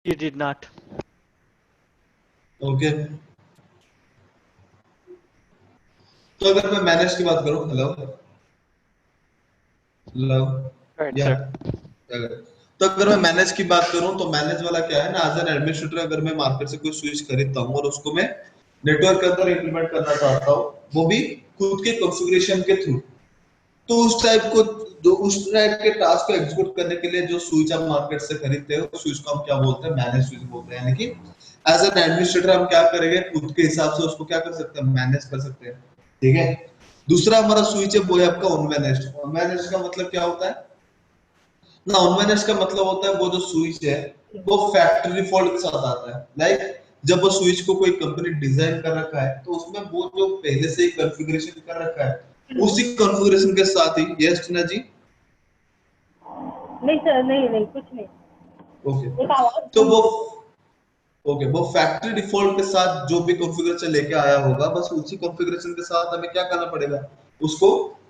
You did not. Okay तो अगर मैं मैनेज की बात करूं, हेलो हेलो Right, या sir. तो अगर मैं मैनेज की बात करूं तो मैनेज वाला क्या है ना, एज एन एडमिनिस्ट्रेटर अगर मैं मार्केट से कोई स्विच खरीदता हूं और उसको मैं नेटवर्क के अंदर इंप्लीमेंट करना चाहता हूं, वो भी खुद के कॉन्फ़िगरेशन के थ्रू, तो उस टाइप को, जो उस टाइप के टास्क को एग्जीक्यूट करने के लिए जो स्विच आप मार्केट से खरीदते हो, उस स्विच को हम क्या बोलते हैं, मैनेज स्विच बोलते हैं। यानी कि एज एन एडमिनिस्ट्रेटर हम क्या करेंगे, खुद के हिसाब से उसको क्या कर सकते हैं, मैनेज कर सकते हैं। ठीक है। दूसरा हमारा स्विच है वो है आपका अनमैनेज्ड। अनमैनेज्ड का मतलब क्या होता है ना, अनमैनेज्ड का मतलब होता है वो जो स्विच है वो फैक्ट्री फॉल्ट के साथ आता है। लाइक जब वो स्विच को कोई कंपनी डिजाइन कर रखा है तो उसमें वो जो पहले से ही कॉन्फ़िगरेशन कर रखा है उसी कॉन्फ़िगरेशन के साथ ही, यस टीना जी। नहीं सर, नहीं नहीं कुछ नहीं। ओके एक आवाज तो गुम वो, हो। ओके वो फैक्ट्री डिफॉल्ट के साथ जो भी कॉन्फ़िगरेशन लेके आया होगा, बस उसी कॉन्फ़िगरेशन के साथ हमें क्या करना पड़ेगा, उसको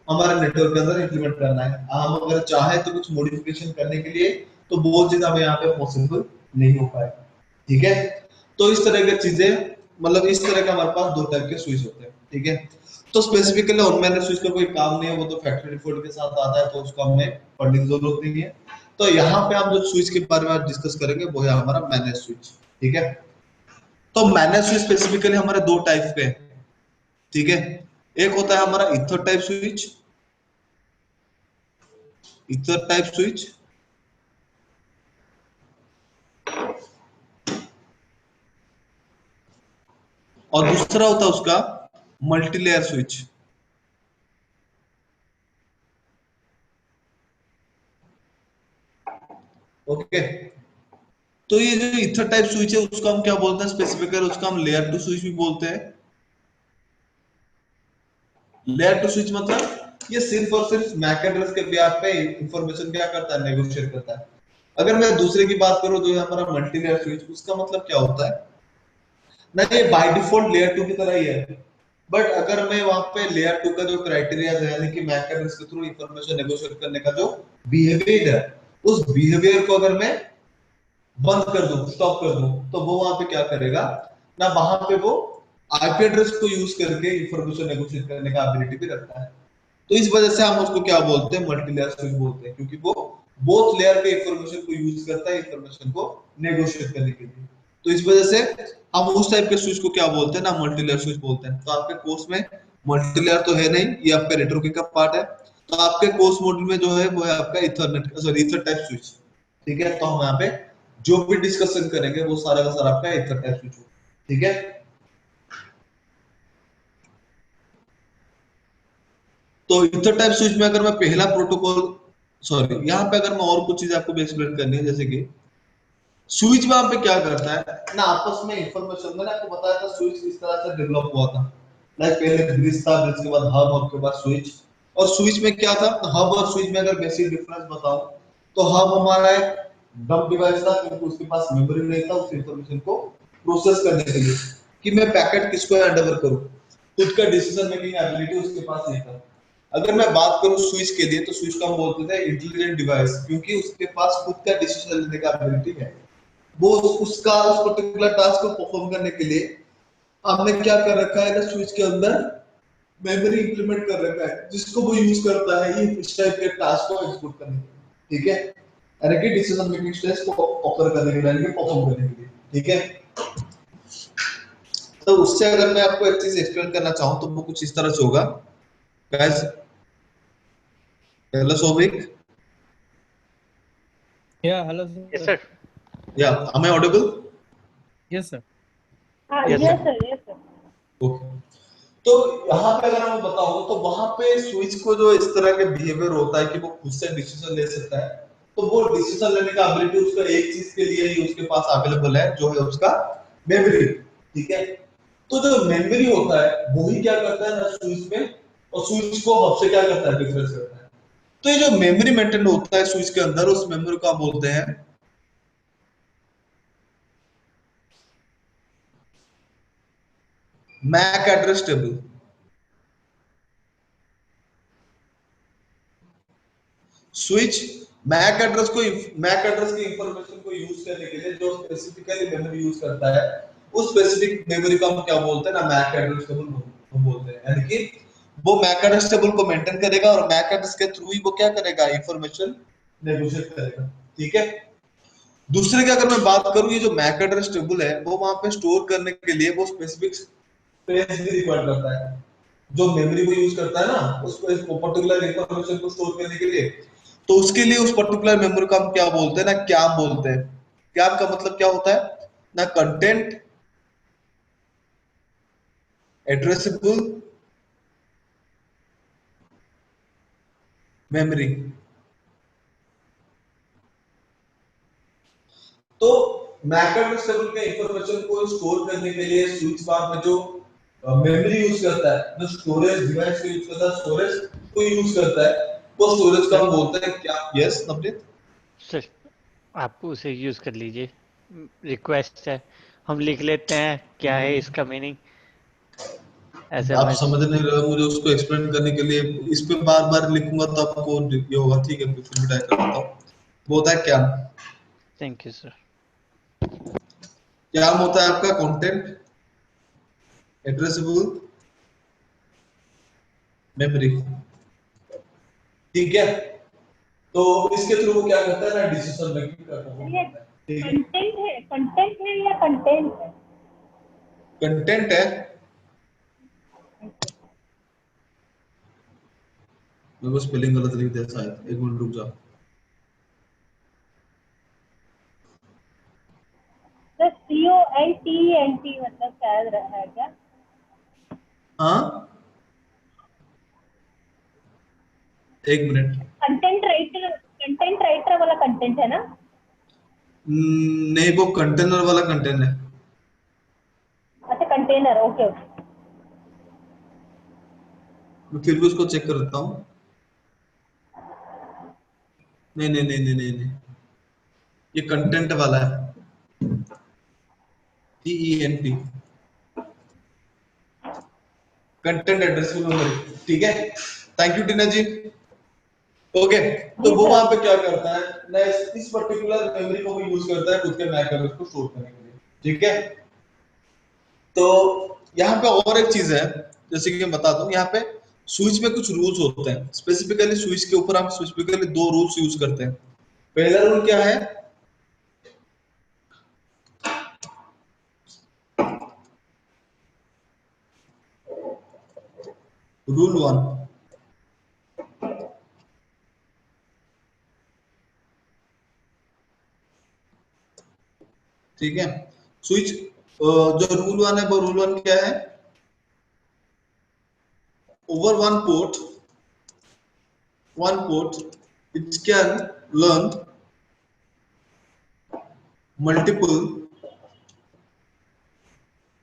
हमारे नेटवर्क के अंदर इंप्लीमेंट करना है। हम अगर चाहे तो कुछ मॉडिफिकेशन करने के लिए तो वो चीज हमें यहाँ पे पॉसिबल नहीं हो पाए। ठीक है। तो इस तरह की चीजें, मतलब इस तरह का हमारे पास दो टाइप के स्विच होते हैं। ठीक है। तो स्पेसिफिकली अनमैनेज्ड स्विच का कोई काम नहीं है, वो तो फैक्ट्री डिफॉल्ट के साथ आता है, तो उसको हमें पढ़ने की जरूरत नहीं है। तो यहाँ पे हम जो स्विच के बारे में डिस्कस करेंगे वो है हमारा मैनेज स्विच। ठीक है। तो मैनेज स्विच स्पेसिफिकली हमारे दो टाइप के हैं। ठीक है। एक होता है हमारा ether type switch, ether type switch, और दूसरा होता है उसका मल्टीलेयर स्विच। ओके। तो ये जो ईथर टाइप स्विच है उसको हम क्या बोलते हैं स्पेसिफिकली, उसको हम लेयर टू स्विच भी बोलते हैं। लेयर टू स्विच मतलब ये सिर्फ और सिर्फ मैक एड्रेस के ब्याज पे इंफॉर्मेशन क्या करता है, नेगोशिएट करता है। अगर मैं दूसरे की बात करूं जो है हमारा मल्टीलेयर स्विच, उसका मतलब क्या होता है ना, ये बाय डिफॉल्ट लेयर टू की तरह ही है। बट अगर मैं वहां पे लेयर टू का जो क्राइटेरिया है, यानी कि मैक एड्रेस के थ्रू इंफॉर्मेशन नेगोशिएट करने का जो बिहेवियर है, उस बिहेवियर को अगर मैं बंद कर दूं, स्टॉप कर दूं, तो वो वहां पे क्या करेगा ना, वहां पे वो आईपी एड्रेस को यूज करके इंफॉर्मेशन नेगोशिएट करने का एबिलिटी भी रखता है। तो इस वजह से हम उसको क्या बोलते हैं, मल्टीलेयर स्विच बोलते हैं, क्योंकि वो बोथ लेयर के इंफॉर्मेशन को यूज करता है इंफॉर्मेशन को नेगोशिएट करने के लिए। तो इस वजह से हम उस टाइप के स्विच को क्या बोलते हैं ना, मल्टीलेयर स्विच बोलते हैं। तो आपके कोर्स में मल्टीलेयर तो है नहीं, ये आपका नेटवर्किंग का पार्ट है। तो आपके कोर्स मॉड्यूल में जो है वो है आपका Ethernet, sorry ether type switch. ठीक है। तो हम यहाँ पे जो भी डिस्कशन करेंगे वो सारा का सारा आपका ईथर टाइप स्विच होगा। ठीक है। तो ईथर टाइप स्विच में अगर मैं पहला प्रोटोकॉल, सॉरी यहाँ पे अगर मैं और कुछ चीज आपको एक्सप्लेन करनी है, जैसे कि स्विच वहां पे क्या करता है ना, आपस में इंफॉर्मेशन, मैंने आपको बताया था स्विच किस तरह से डेवलप हुआ था। लाइक पहले ब्रिज था, ब्रिज के बाद हब, हब के बाद स्विच। और स्विच में क्या था, हब और स्विच में अगर बेसिक डिफरेंस बताऊं तो हब हमारा एक डंप डिवाइस था, क्योंकि उसके पास मेमोरी नहीं था उस इंफॉर्मेशन को प्रोसेस करने के लिए, कि मैं पैकेट किसको हैंड ओवर करूं, खुद का डिसीजन मेकिंग एबिलिटी उसके पास नहीं था। अगर मैं बात करूं स्विच के लिए, तो स्विच को हम बोलते थे इंटेलिजेंट डिवाइस, क्योंकि उसके पास खुद का डिसीजन लेने का एबिलिटी है। वो उसका उस पर्टिकुलर टास्क को परफॉर्म करने के लिए हमने क्या कर रखा है ना, स्विच के अंदर मेमोरी इंप्लीमेंट कर रखा है, जिसको वो यूज करता है ये इस टाइप के टास्क को एग्जीक्यूट करने के लिए। ठीक है। यानी कि डिसीजन मेकिंग स्टेज को ऑफर करने के लिए, यानी कि परफॉर्म करने के लिए। ठीक है। तो उससे अगर मैं आपको एक चीज एक्सप्लेन करना चाहूँ तो वो कुछ इस तरह से होगा। Guys, hello Souvik, Yeah, hello Yes, sir. sir. या am I audible? Yes, sir. हाँ, Yes, sir. Yes sir, yes sir. Okay. तो यहाँ पे अगर मैं बताऊं तो वहां पे स्विच को जो इस तरह के बिहेवियर होता है कि वो खुद से डिसीजन ले सकता है। तो वो डिसीजन लेने का एबिलिटी उसका एक चीज के लिए ही उसके पास अवेलेबल है, जो है उसका मेमोरी। ठीक है। तो जो मेमोरी होता है वही क्या करता है ना स्विच में, और स्विच को हब से क्या करता है, डिफरेंस करता है। तो ये जो मेमोरी मेंटेन होता है स्विच के अंदर, उस मेमोरी को आप बोलते हैं MAC address table. Switch MAC address की इंफॉर्मेशन को यूज करने के लिए जो स्पेसिफिकली मेमोरी यूज करता है, उस स्पेसिफिक मेमोरी को हम क्या बोलते हैं ना, मैक एड्रेस टेबल बोलते हैं। यानी कि वो मैक एड्रेस टेबल को मेंटेन करेगा और मैक एड्रेस के थ्रू ही वो क्या करेगा, इंफॉर्मेशन नेगोशिएट करेगा। ठीक है। दूसरे की अगर मैं बात करूं, ये जो मैक एड्रेस टेबल है वो वहां पे स्टोर करने के लिए वो स्पेसिफिक स्पेस भी रिक्वायर करता है। जो मेमोरी को यूज करता है ना, उसको पर्टिकुलर इंफॉर्मेशन को स्टोर करने के लिए, तो उसके लिए उस पर्टिकुलर मेमोरी को हम क्या बोलते हैं ना, कैम बोलते हैं। कैम का मतलब क्या होता है ना, कंटेंट एड्रेसेबल मेमोरी। तो मैक एड्रेस टेबल के इंफॉर्मेशन को स्टोर करने के लिए स्विच बार में जो मेमोरी यूज करता है, जो स्टोरेज डिवाइस को यूज करता है, स्टोरेज को यूज करता है, वो स्टोरेज को सर हम बोलते हैं क्या। यस नवनीत। सर आप उसे यूज़ कर लीजिए, रिक्वेस्ट है, हम लिख लेते हैं क्या है इसका मीनिंग, ऐसे आप हमें। समझ नहीं रहे हो, मुझे उसको एक्सप्लेन करने के लिए इस पे बार बार लिखूंगा तो आपको ये होगा। ठीक है, फिर भी ट्राई करता हूँ। वो होता है क्या, थैंक यू सर। क्या होता है आपका, कंटेंट एड्रेसेबल मेमोरी। ठीक है। तो इसके थ्रू वो क्या करता है ना, डिसीजन मेकिंग का परफॉर्म ये करता है। ठीक है। कंटेंट है या कंटेंट है? कंटेंट है। मैं वो स्पेलिंग गलत लिख दिया शायद, एक मिनट रुक जाओ। तो CONTENT मतलब शायद रहा है क्या? हाँ, एक मिनट। कंटेंट राइटर वाला कंटेंट है ना? नहीं, वो कंटेनर वाला कंटेंट है। अच्छा कंटेनर, ओके ओके। मैं फिर भी उसको चेक कर लेता हूँ। नहीं नहीं नहीं नहीं नहीं नहीं, ये कंटेंट वाला है। TENT, content addressable memory. ठीक है। Thank you Tina ji. Okay. तो जी वो वहां सर। पे क्या करता है ना, इस पर्टिकुलर मेमोरी को वो यूज करता है खुद के मैक एड्रेस को स्टोर करने के लिए। ठीक है। तो यहाँ पे और एक चीज है, जैसे कि मैं बता दूं, यहाँ पे स्विच में कुछ रूल्स होते हैं। स्पेसिफिकली स्विच के ऊपर हम स्पेसिफिकली दो रूल्स यूज करते हैं। पहला रूल क्या है, रूल वन। ठीक है। स्विच जो रूल वन है, वो रूल वन क्या है, over one port it can learn multiple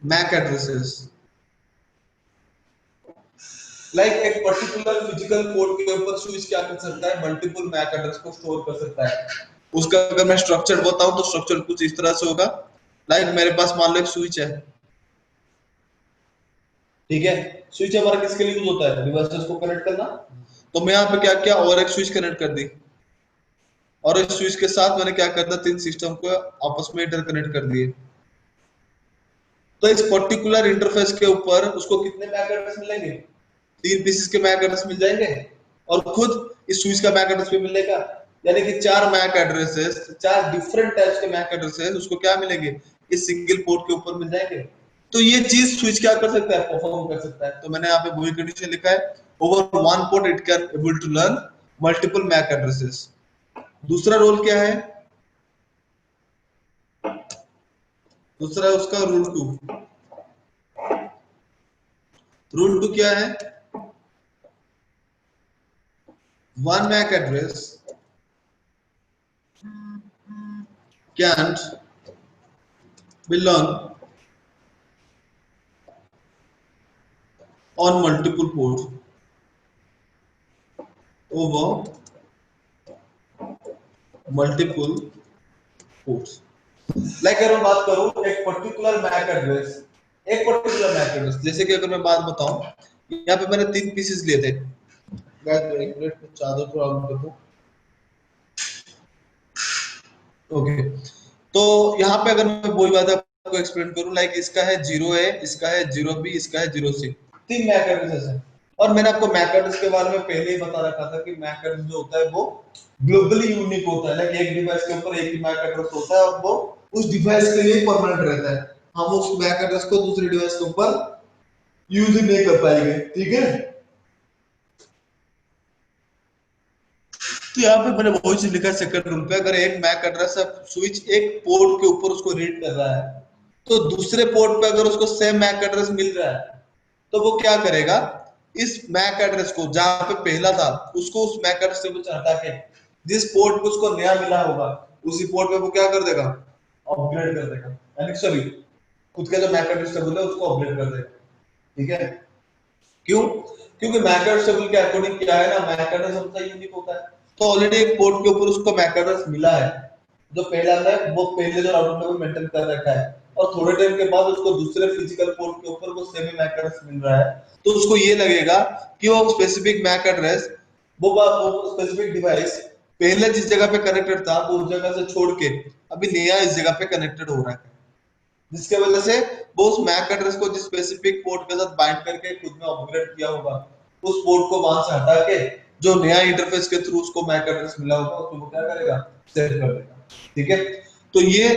MAC addresses। एक पर्टिकुलर फिजिकल पोर्ट के ऊपर स्विच क्या कर सकता है, मल्टीपल मैक एड्रेस को स्टोर कर सकता है। उसका अगर मैं स्ट्रक्चर बताऊं तो स्ट्रक्चर कुछ इस तरह से होगा। मेरे पास मान लो एक स्विच है। ठीक है। स्विच हमारा किसके लिए यूज होता है, डिवाइसेस को कनेक्ट करना। तो मैं यहाँ पे क्या किया, और एक स्विच कनेक्ट कर दी, और इस स्विच के साथ मैंने क्या कर दिया, तीन सिस्टम को आपस में इंटरकनेक्ट कर दिए। तो इस पर्टिकुलर इंटरफेस के ऊपर उसको कितने मैक एड्रेस मिलेंगे, तीन पीसेस के मैक एड्रेस मिल जाएंगे, और खुद इस स्विच का मैक एड्रेस भी मिलेगा। यानी कि चार मैक एड्रेसेस, चार डिफरेंट टाइप्स के मैक एड्रेसेस उसको क्या मिलेंगे, इस सिंगल पोर्ट के ऊपर मिल जाएंगे। तो ये चीज स्विच क्या कर सकता है, परफॉर्म कर सकता है। तो मैंने यहाँ पे वही कंडीशन लिखा है, over one port it can able to learn multiple MAC addresses. दूसरा रोल क्या है, दूसरा उसका रूल टू। रूल टू क्या है, one MAC address can't belong on multiple ports over multiple ports। अगर मैं बात करूं एक पर्टिकुलर मैक एड्रेस, जैसे कि अगर मैं बात बताऊं, यहाँ पे मैंने तीन पीसेस लिए थे। एक मिनट, चादर थोड़ा ऑन कर दूं। ओके, तो यहाँ पे अगर मैं वही बात आपको एक्सप्लेन करूँ, लाइक इसका है 0A, इसका है 0B, इसका है 0C, 3 मैक एड्रेसेस है। और मैंने आपको मैक एड्रेस के बारे में पहले ही बता रखा था कि मैक एड्रेस जो होता है वो ग्लोबली यूनिक होता है, लाइक एक डिवाइस के ऊपर एक ही मैक एड्रेस होता है और वो उस डिवाइस के लिए परमानेंट रहता है। हम उस मैक एड्रेस को दूसरे डिवाइस के ऊपर यूज ही नहीं कर पाएंगे, ठीक है। तो यहाँ पे मैंने वही चीज लिखा है सेकंड रूल पे, अगर एक मैक एड्रेस स्विच एक पोर्ट के ऊपर उसको रीड कर रहा है, तो दूसरे पोर्ट पे अगर उसको सेम मैक एड्रेस मिल रहा है, तो वो क्या करेगा, इस मैक एड्रेस को जहां पे पहला था उसको उस मैक एड्रेस से कुछ हटा के जिस पोर्ट पे उसको नया मिला होगा उसी पोर्ट पे वो क्या कर देगा, अपग्रेड कर देगा, यानी सॉरी खुद का जो मैक एड्रेस टेबल है उसको अपग्रेड कर देगा, ठीक है। क्यों? क्योंकि मैक एड्रेस टेबल के अकॉर्डिंग क्या है ना, मैक एड्रेस हमेशा यूनिक होता है। तो ऑलरेडी एक पोर्ट के ऊपर उसको मैक एड्रेस मिला है, जो पहला है वो पहले जो राउटर टेबल मेंटेन कर रखा है, और थोड़े टाइम के बाद उसको दूसरे फिजिकल पोर्ट के ऊपर वो सेम मैक एड्रेस मिल रहा है, तो उसको ये लगेगा कि वो स्पेसिफिक मैक एड्रेस, वो स्पेसिफिक डिवाइस पहले जिस जगह पे कनेक्टेड था वो उस जगह से छोड़ के अभी नया इस जगह पे कनेक्टेड हो रहा है, जिसके वजह से वो उस मैक एड्रेस को जिस स्पेसिफिक पोर्ट के साथ बाइंड करके खुद में अपग्रेड किया होगा, उस पोर्ट को वहां से हटा के जो नया इंटरफेस के थ्रू उसको मैक एड्रेस मिला होगा उसको वो क्या करेगा, सेट कर देगा, ठीक है। तो ये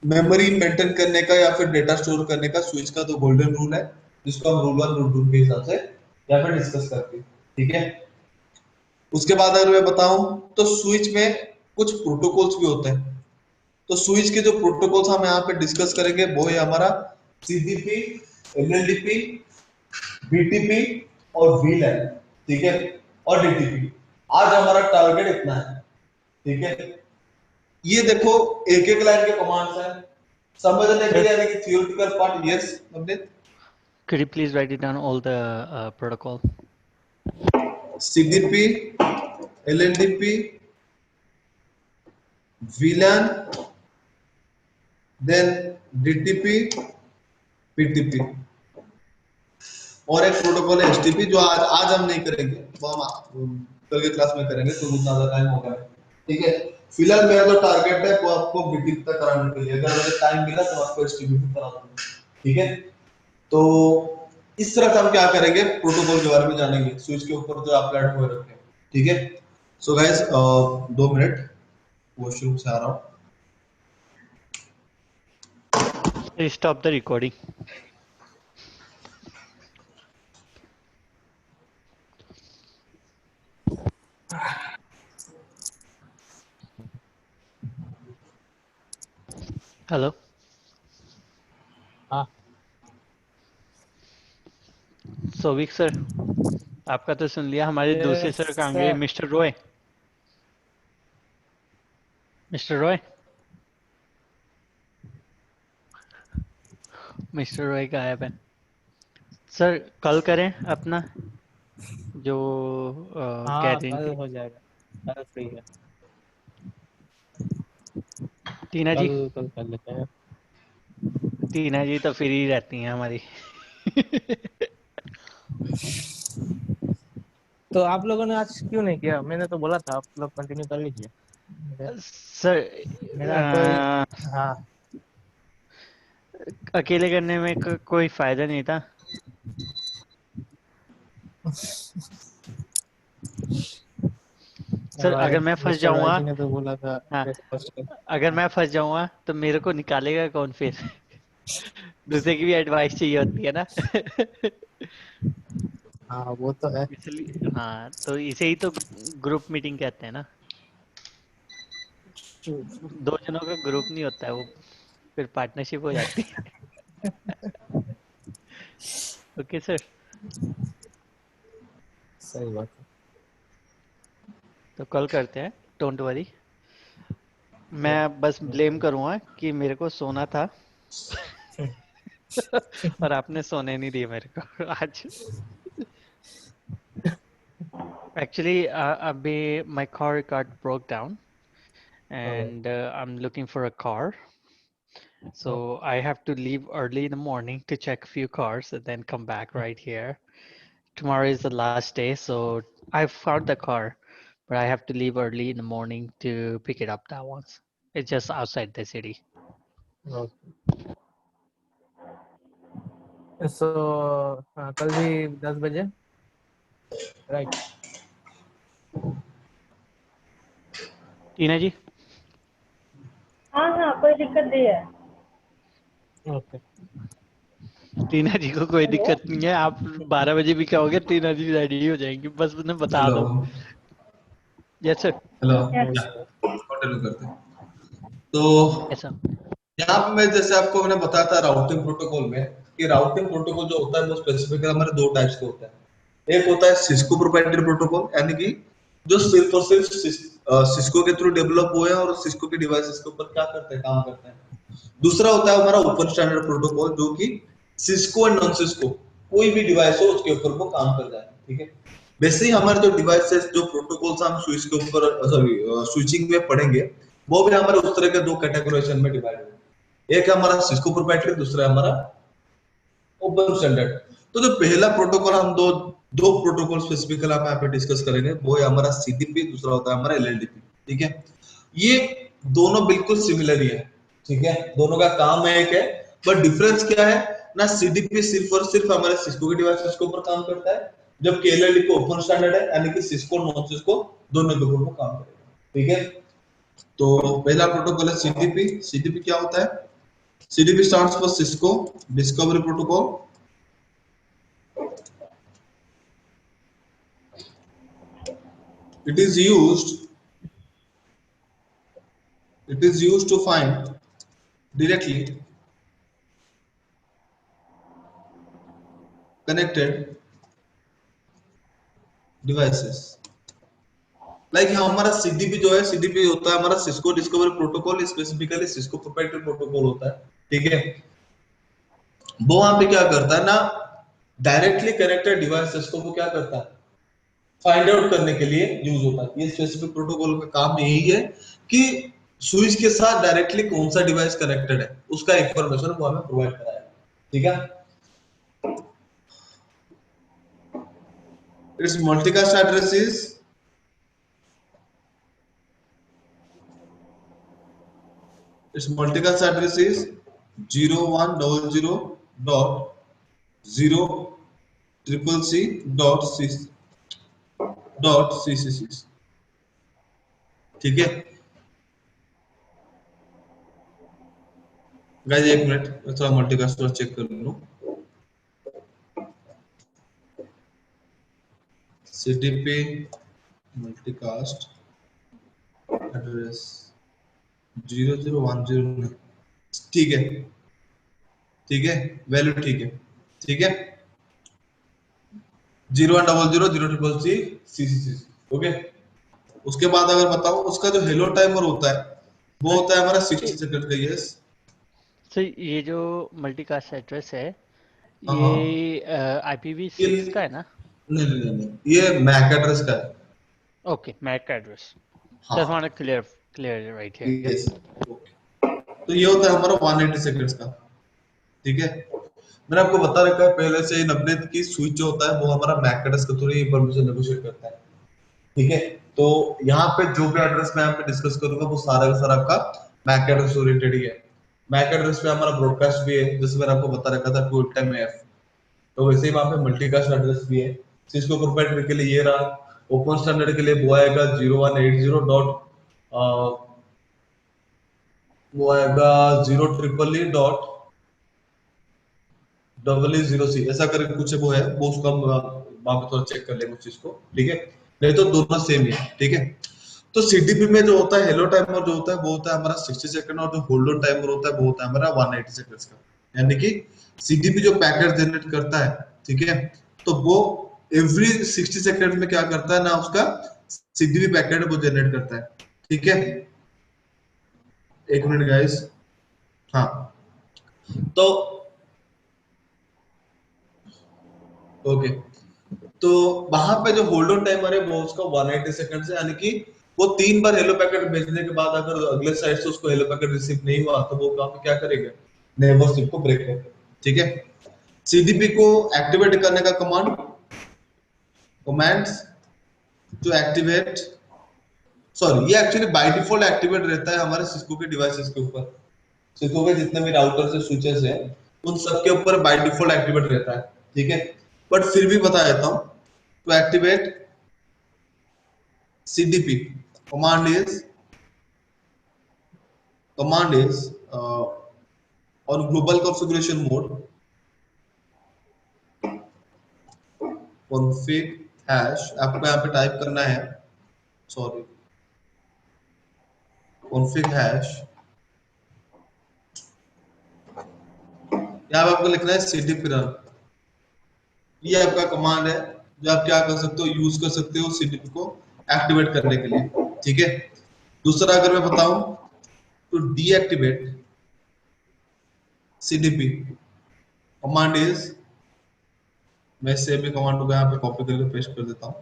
मेमोरी मेंटेन करने का या फिर डेटा स्टोर करने का स्विच का तो गोल्डन रूल है, जिसको हम रूल 1 रूल 2 के हिसाब से या फिर डिस्कस करते हैं, ठीक है। उसके बाद अगर मैं बताऊं तो स्विच में कुछ प्रोटोकॉल्स भी होते हैं। तो स्विच के जो प्रोटोकॉल्स हम यहाँ पे डिस्कस करेंगे वो है हमारा सीडीपी, एलएलडीपी, बीटीपी और वीलैन, ठीक है, और डीटीपी। आज हमारा टारगेट इतना है, ठीक है। ये देखो एक एक लाइन के कमांड्स हैं, समझने के Sir, लिए, यानी कि थियोरेटिकल पार्ट, यस हमने could you please write it down all the protocol? CDP, LLDP, VLAN, then DTP, PTP, और एक प्रोटोकॉल है एचटीपी, जो आज आज हम नहीं करेंगे, वो हम कल के क्लास में करेंगे, तो उतना ज्यादा टाइम होगा, ठीक है। फिलहाल मेरा जो टारगेट है वो आपको बीटीपी तक कराने के लिए, अगर मुझे टाइम मिला तो आपको एचटीपी भी करा दूंगा, ठीक है। तो इस तरह से हम क्या करेंगे, प्रोटोकॉल के बारे में जानेंगे स्विच के ऊपर जो अप्लाइड हुए रखे हैं, ठीक है। सो गाइस 2 मिनट वॉशरूम से आ रहा हूँ। Please stop the recording. Hello. हाँ सोविक सर, आपका तो सुन लिया, हमारे दूसरे यस सर कहाँ गए? Sir. Mister Roy, mister Roy, mister Roy गायब है। सर कल करें अपना जो कह हाँ रही कल थी हो जाएगा, कल फ्री है। टीना जी। कल कल कर लेते हैं। टीना जी तो फ्री रहती हैं हमारी। तो आप लोगों ने आज क्यों नहीं किया? मैंने तो बोला था आप लोग कंटिन्यू कर लीजिए। सर मेरा कोई, हाँ अकेले करने में कोई फायदा नहीं था। सर हमारे अगर मैं फंस मिस्टर राय जाऊंगा, जी ने तो बोला था हाँ, ब्रेकफास्ट कर। अगर मैं फंस जाऊंगा तो मेरे को निकालेगा कौन फिर? दूसरे की भी एडवाइस चाहिए होती है ना। हाँ वो तो है। इसलिए हाँ, तो इसे ही तो ग्रुप मीटिंग कहते हैं ना। दो जनों का ग्रुप नहीं होता है वो, फिर पार्टनरशिप हो जाती है। ओके सर, सही बात है। तो कल करते हैं, डोंट वरी। या मैं बस ब्लेम करूंगा कि मेरे को सोना था और आपने सोने नहीं दिए मेरे को आज। एक्चुअली अभी my car got broke down and I'm looking for a car. So I have to leave early in the morning to check a few cars and then come back right here. Tomorrow is the last day, so I found the car, but I have to leave early in the morning to pick it up that once. It's just outside the city. सो कल भी 10 बजे, right? टीना जी, हाँ हाँ, कोई दिक्कत नहीं है। Okay. टीना जी को कोई हेलो। दिक्कत नहीं है। आप 12 बजे भी कहोगे टीना जी रेडी हो जाएंगी, बस उन्हें बता हेलो दो। Yes sir. Hello, Yes. Continue करते हैं। तो यस सर। यहाँ पे मैं जैसे आपको मैंने बताया था राउटिंग प्रोटोकॉल में कि राउटिंग प्रोटोकॉल जो होता है वो स्पेसिफिकली हमारे दो टाइप्स के होता है। एक होता है सिस्को प्रोप्राइटरी प्रोटोकॉल, यानी कि जो सिर्फ और सिर्फ सिस्को के थ्रू डेवलप हुए हैं और सिस्को के डिवाइसेस के ऊपर क्या करते हैं, काम करते हैं। दूसरा होता है हमारा ओपन स्टैंडर्ड प्रोटोकॉल, जो कि सिस्को एंड नॉन सिस्को कोई भी डिवाइस हो उसके ऊपर वो काम कर जाए। ठीक है, वैसे ही हमारे जो डिवाइसेस जो प्रोटोकॉल्स हम स्विच के ऊपर सॉरी स्विचिंग में पढ़ेंगे वो भी हमारे उस तरह के दो कैटेगराइजेशन में डिवाइड है। एक है हमारा सिस्को प्रोप्राइटरी, दूसरा है हमारा ओपन स्टैंडर्ड। तो जो पहला प्रोटोकॉल हम दो दो प्रोटोकॉल स्पेसिफिकली हम यहाँ पे डिस्कस करेंगे, वो है हमारा सीडीपी, दूसरा होता है हमारा एलएलडीपी। ठीक है, ये दोनों बिल्कुल सिमिलर ही है। ठीक है, दोनों का काम एक है, बट डिफरेंस क्या है ना, सीडीपी सिर्फ और सिर्फ हमारे सिस्को के डिवाइसेस के ऊपर काम करता है, जबकि एलएलडीपी ओपन स्टैंडर्ड है, यानी कि सिस्को नॉन सिस्को दोनों के ऊपर काम करेगा। ठीक है, तो पहला प्रोटोकॉल है सीडीपी। सीडीपी क्या होता है? CDP stands for Cisco Discovery Protocol. It is used to find directly connected devices. Like हमारा सीडीपी जो है, सीडीपी होता है हमारा Cisco discovery protocol, specifically Cisco proprietary protocol होता है। ठीक है, वो वहां पे क्या करता है ना, डायरेक्टली कनेक्टेड डिवाइसेस को वो क्या करता है, फाइंड आउट करने के लिए यूज होता है। ये स्पेसिफिक प्रोटोकॉल का काम यही है कि स्विच के साथ डायरेक्टली कौन सा डिवाइस कनेक्टेड है उसका इंफॉर्मेशन वो हमें प्रोवाइड कराएगा। ठीक है, it's multicast address is its multicast address is 0100.0CCC.ccc। ठीक है गाइस, एक मिनट मैं थोड़ा मल्टीकास्ट और चेक कर लूं। CDP मल्टीकास्ट एड्रेस 0010, ठीक है, ठीक है, वैल्यू ठीक है, ठीक है, 0100 0CCC। ओके, उसके बाद अगर बताओ उसका जो हेलो टाइमर होता है वो होता है हमारा 60 सेकंड का। यस, सर ये जो मल्टीकास्ट एड्रेस है हाँ हाँ, ये ये IPv6 का है ना? नहीं नहीं नहीं नहीं, ये मैक एड्रेस का है। Okay, MAC address. जस्ट हाँ, want to clear right here. Yes, तो ये होता है हमारा 180 सेकंड्स का। ठीक है, मैंने आपको बता रखा है पहले से, इन अपडेट की स्विच जो होता है वो हमारा मैक एड्रेस के थ्रू ही इंफॉर्मेशन नेगोशिएट करता है। ठीक है, तो यहाँ पे जो भी एड्रेस मैं यहाँ पे डिस्कस करूंगा वो सारा का सारा आपका मैक एड्रेस ओरिएंटेड ही है। मैक एड्रेस पे हमारा ब्रॉडकास्ट भी है, जैसे मैंने आपको बता रखा था 2FTP, तो वैसे ही वहां पे मल्टीकास्ट एड्रेस भी है। सिस्को प्रोप्राइटरी के लिए ये रहा, ओपन स्टैंडर्ड के लिए वो आएगा 0180 डॉट वो आएगा 0EEE डॉट EE0C, ऐसा करके कुछ वो है, वो उसका हम वहां पे थोड़ा चेक कर लेंगे उस चीज को। ठीक है, नहीं तो दोनों सेम ही है। ठीक है, तो सीडीपी में जो होता है हेलो टाइमर जो होता है वो होता है हमारा 60 सेकंड, और जो होल्ड ऑन टाइमर होता है वो होता है हमारा 180 सेकंड्स का। यानी कि सीडीपी जो पैकेट जनरेट करता है, ठीक है, तो वो एवरी 60 सेकंड में क्या करता है ना, उसका सीडीपी पैकेट वो जनरेट करता है। ठीक है, एक मिनट गाइस। हाँ, तो ओके, तो वहां पे जो होल्ड ऑन टाइमर है वो उसका 180 सेकंड है, यानी कि वो 3 बार हेलो पैकेट भेजने के बाद अगर अगले साइड से उसको हेलो पैकेट रिसीव नहीं हुआ तो वो काम क्या करेगा, नेबरशिप को ब्रेक करेगा। ठीक है, सीडीपी को एक्टिवेट करने का कमांड्स टू एक्टिवेट सॉरी, ये एक्चुअली बाय डिफॉल्ट एक्टिवेट रहता है हमारे सिस्को के डिवाइसेस के ऊपर। सिस्को के जितने भी राउटर से स्विचेस हैं उन सब के ऊपर बाय डिफॉल्ट एक्टिवेट रहता है, ठीक है। बट फिर भी बता देता हूँ, to activate CDP command is on global configuration mode config hash, आपको यहाँ पे टाइप करना है, सॉरी, config hash, यहाँ पे आपको लिखना है CDP run। ये आपका कमांड है जो आप क्या कर सकते हो, यूज कर सकते हो CDP को एक्टिवेट करने के लिए, ठीक है। दूसरा अगर मैं बताऊं तो डीएक्टिवेट CDP कमांड इज, मैं सेम ही कमांड को यहाँ पे कॉपी करके पेस्ट कर देता हूँ।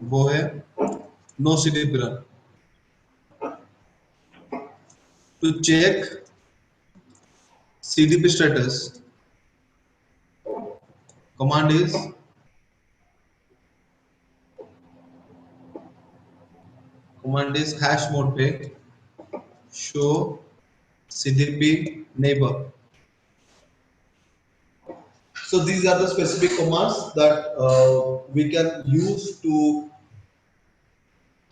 वो है no CDP run। To check CDP status command is hash mode पे show CDP neighbor। So these are the specific commands that we can use to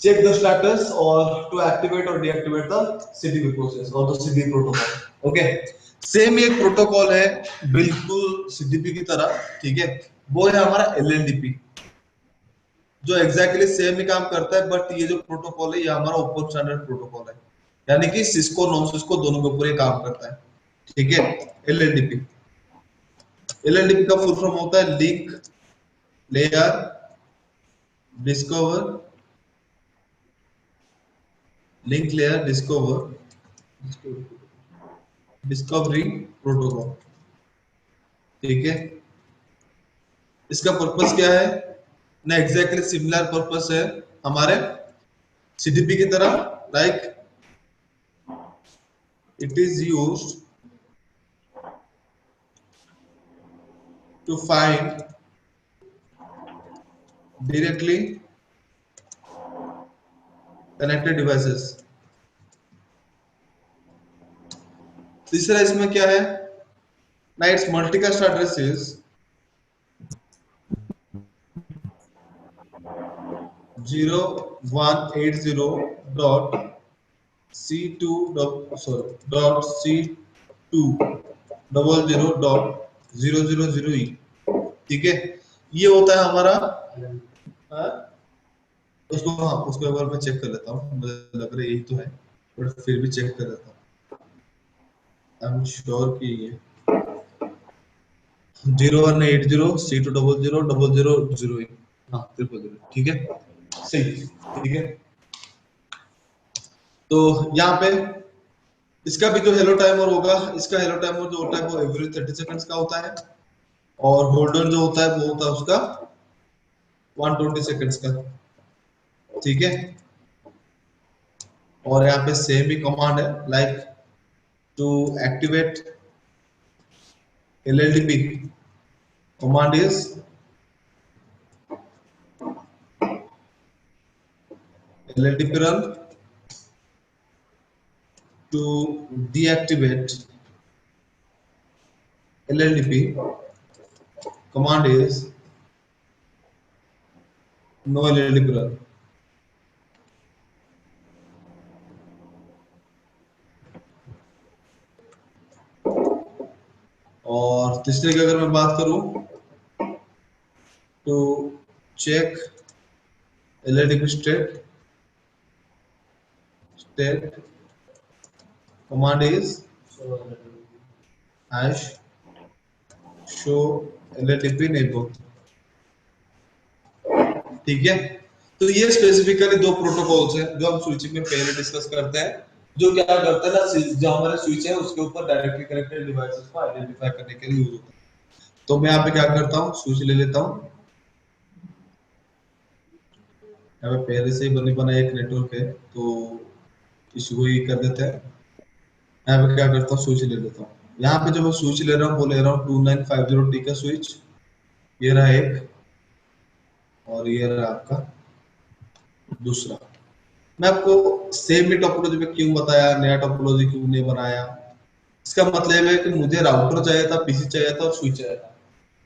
check the status or to activate or deactivate the CDP process or the CDP protocol। Okay, same एक protocol है बिल्कुल CDP की तरह, ठीक है। वो है हमारा LLDP, जो एग्जैक्टली सेम ही काम करता है, बट ये जो प्रोटोकॉल है ये हमारा ओपन स्टैंडर्ड प्रोटोकॉल है, यानी कि सिस्को नॉन सिस्को दोनों के ऊपर ये काम करता है, ठीक है। LLDP, LLDP का फुल फॉर्म होता है link layer discover, link layer discovery protocol, ठीक है। इसका पर्पस क्या है ना, एग्जैक्टली सिमिलर पर्पस है हमारे CDP की तरह, like it is used to find directly connected devices। तीसरा इसमें क्या है ना, it's multicast address is 0180.c2.000.000E, ठीक है। ये होता है हमारा, उसको, हाँ उसको एक बार मैं चेक कर लेता हूँ, मुझे लग रहा है यही तो है, बट फिर भी चेक कर लेता हूँ, आई एम श्योर कि ये 0180C2000000, हाँ 000, ठीक है, सही, ठीक है। तो यहाँ पे इसका भी जो हेलो टाइमर होगा, इसका हेलो टाइमर जो होता है वो एवरी 30 सेकंड्स का होता है, और होल्डर जो होता है वो होता है उसका 120 सेकंड्स का, ठीक है। और यहाँ पे सेम ही कमांड है, like to activate LLDP command is LLDP run, to deactivate LLDP command is no LLDP run। और तीसरे की अगर मैं बात करूं, to check LLDP state command is hash show LLDP neighbor, ठीक है। तो ये स्पेसिफिकली दो प्रोटोकॉल्स हैं जो हम स्विचिंग में पहले डिस्कस करते हैं, जो क्या करते हैं ना, जो हमारे स्विच है उसके ऊपर डायरेक्टली कनेक्टेड डिवाइसेस को आइडेंटिफाई करने के लिए यूज होता है। तो मैं यहाँ पे क्या करता हूँ, स्विच ले लेता हूँ, यहाँ पे पहले से ही बने बना एक नेटवर्क है तो इसको ही कर देते हैं। यहाँ पे क्या करता हूँ, स्विच ले लेता हूँ। यहाँ पे जो मैं स्विच ले रहा हूँ वो ले रहा हूँ 2950T का स्विच, ये रहा एक, और ये रहा आपका दूसरा। मैं आपको सेम ही टोपोलॉजी में क्यों बताया, नया टोपोलॉजी क्यों नहीं बनाया, इसका मतलब है कि मुझे राउटर चाहिए था, पीसी चाहिए था और स्विच चाहिए था,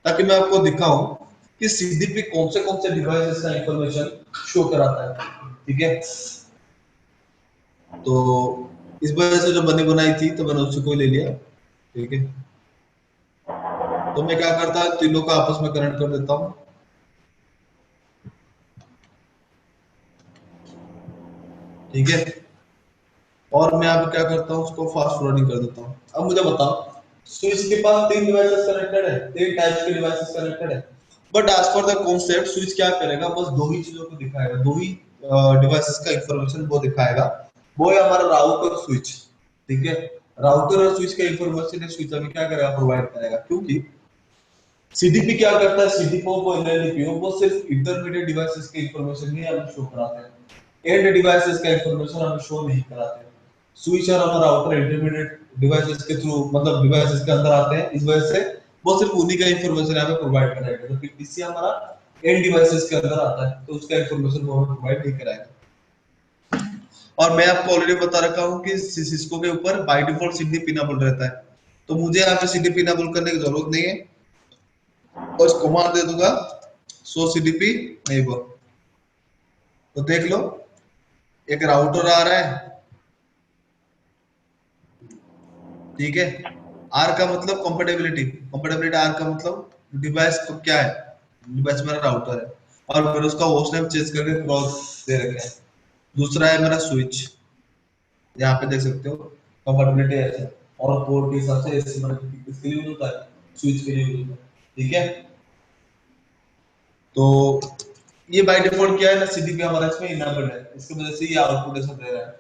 ताकि मैं आपको दिखाऊं कि सीडीपी कौन से डिवाइसेस का इंफॉर्मेशन शो कराता है। ठीक है, तो इस वजह से जो बनी बनाई थी तो मैंने उसी को ले लिया। ठीक है, तो मैं क्या करता, तीनों का आपस में कनेक्ट कर देता हूँ। ठीक है, और मैं अब क्या करता हूँ, उसको फास्ट फॉरवर्डिंग कर देता हूँ। अब मुझे बताओ, स्विच के पास तीन डिवाइसेस कनेक्टेड है, तीन टाइप्स के डिवाइसेस कनेक्टेड है, but as per the concept switch क्या करेगा, बस दो ही चीजों को दिखाएगा, दो ही डिवाइसेस का इंफॉर्मेशन वो दिखाएगा, वो है हमारा राउटर और स्विच। ठीक है, राउटर और स्विच का इंफॉर्मेशन स्विच अभी क्या करेगा, प्रोवाइड करेगा, क्योंकि सीडीपी क्या करता है, सीडीपी को एलएलडीपी वो सिर्फ इंटरमीडिएट डिवाइसेस की इंफॉर्मेशन ही हमें शो कराते हैं, एंड डिवाइसेस का इंफॉर्मेशन हमें शो नहीं कराते। स्विच और हमारा राउटर इंटरमीडिएट डिवाइसेस के थ्रू, मतलब डिवाइसेस के अंदर आते हैं, इस वजह से वो सिर्फ उन्हीं का इंफॉर्मेशन हमें प्रोवाइड कराएगा, तो फिर पीसी हमारा एंड डिवाइसेस के अंदर आता है, तो उसका इंफॉर्मेशन वो हमें प्रोवाइड नहीं कराएगा। और मैं आपको ऑलरेडी बता रखा हूँ कि सिस्को के ऊपर बाय डिफॉल्ट सीडीपी इनेबल रहता है, तो मुझे यहाँ पे सीडीपी इनेबल करने की जरूरत नहीं है, और इसको कमांड दे दूंगा सो सीडीपी नेबर। तो देख लो, एक राउटर आ रहा है। ठीक है, आर का मतलब कंपेटेबिलिटी, कंपेटेबिलिटी आर का मतलब डिवाइस को क्या है, डिवाइस मेरा राउटर है, और मैंने उसका होस्ट नेम चेंज करके क्रॉस दे रखा है। दूसरा है मेरा स्विच, यहाँ पे देख सकते हो कंपेटेबिलिटी ऐसे, और पोर्ट के हिसाब से ऐसे मतलब इसके लिए यूज होता है, स्विच के लिए यूज होता है। ठीक है, तो ये बाय डिफॉल्ट क्या है ना, सीडीपी हमारा इसमें इनेबल्ड है, इसकी वजह से ये आउटपुट ऐसा दे रहा है।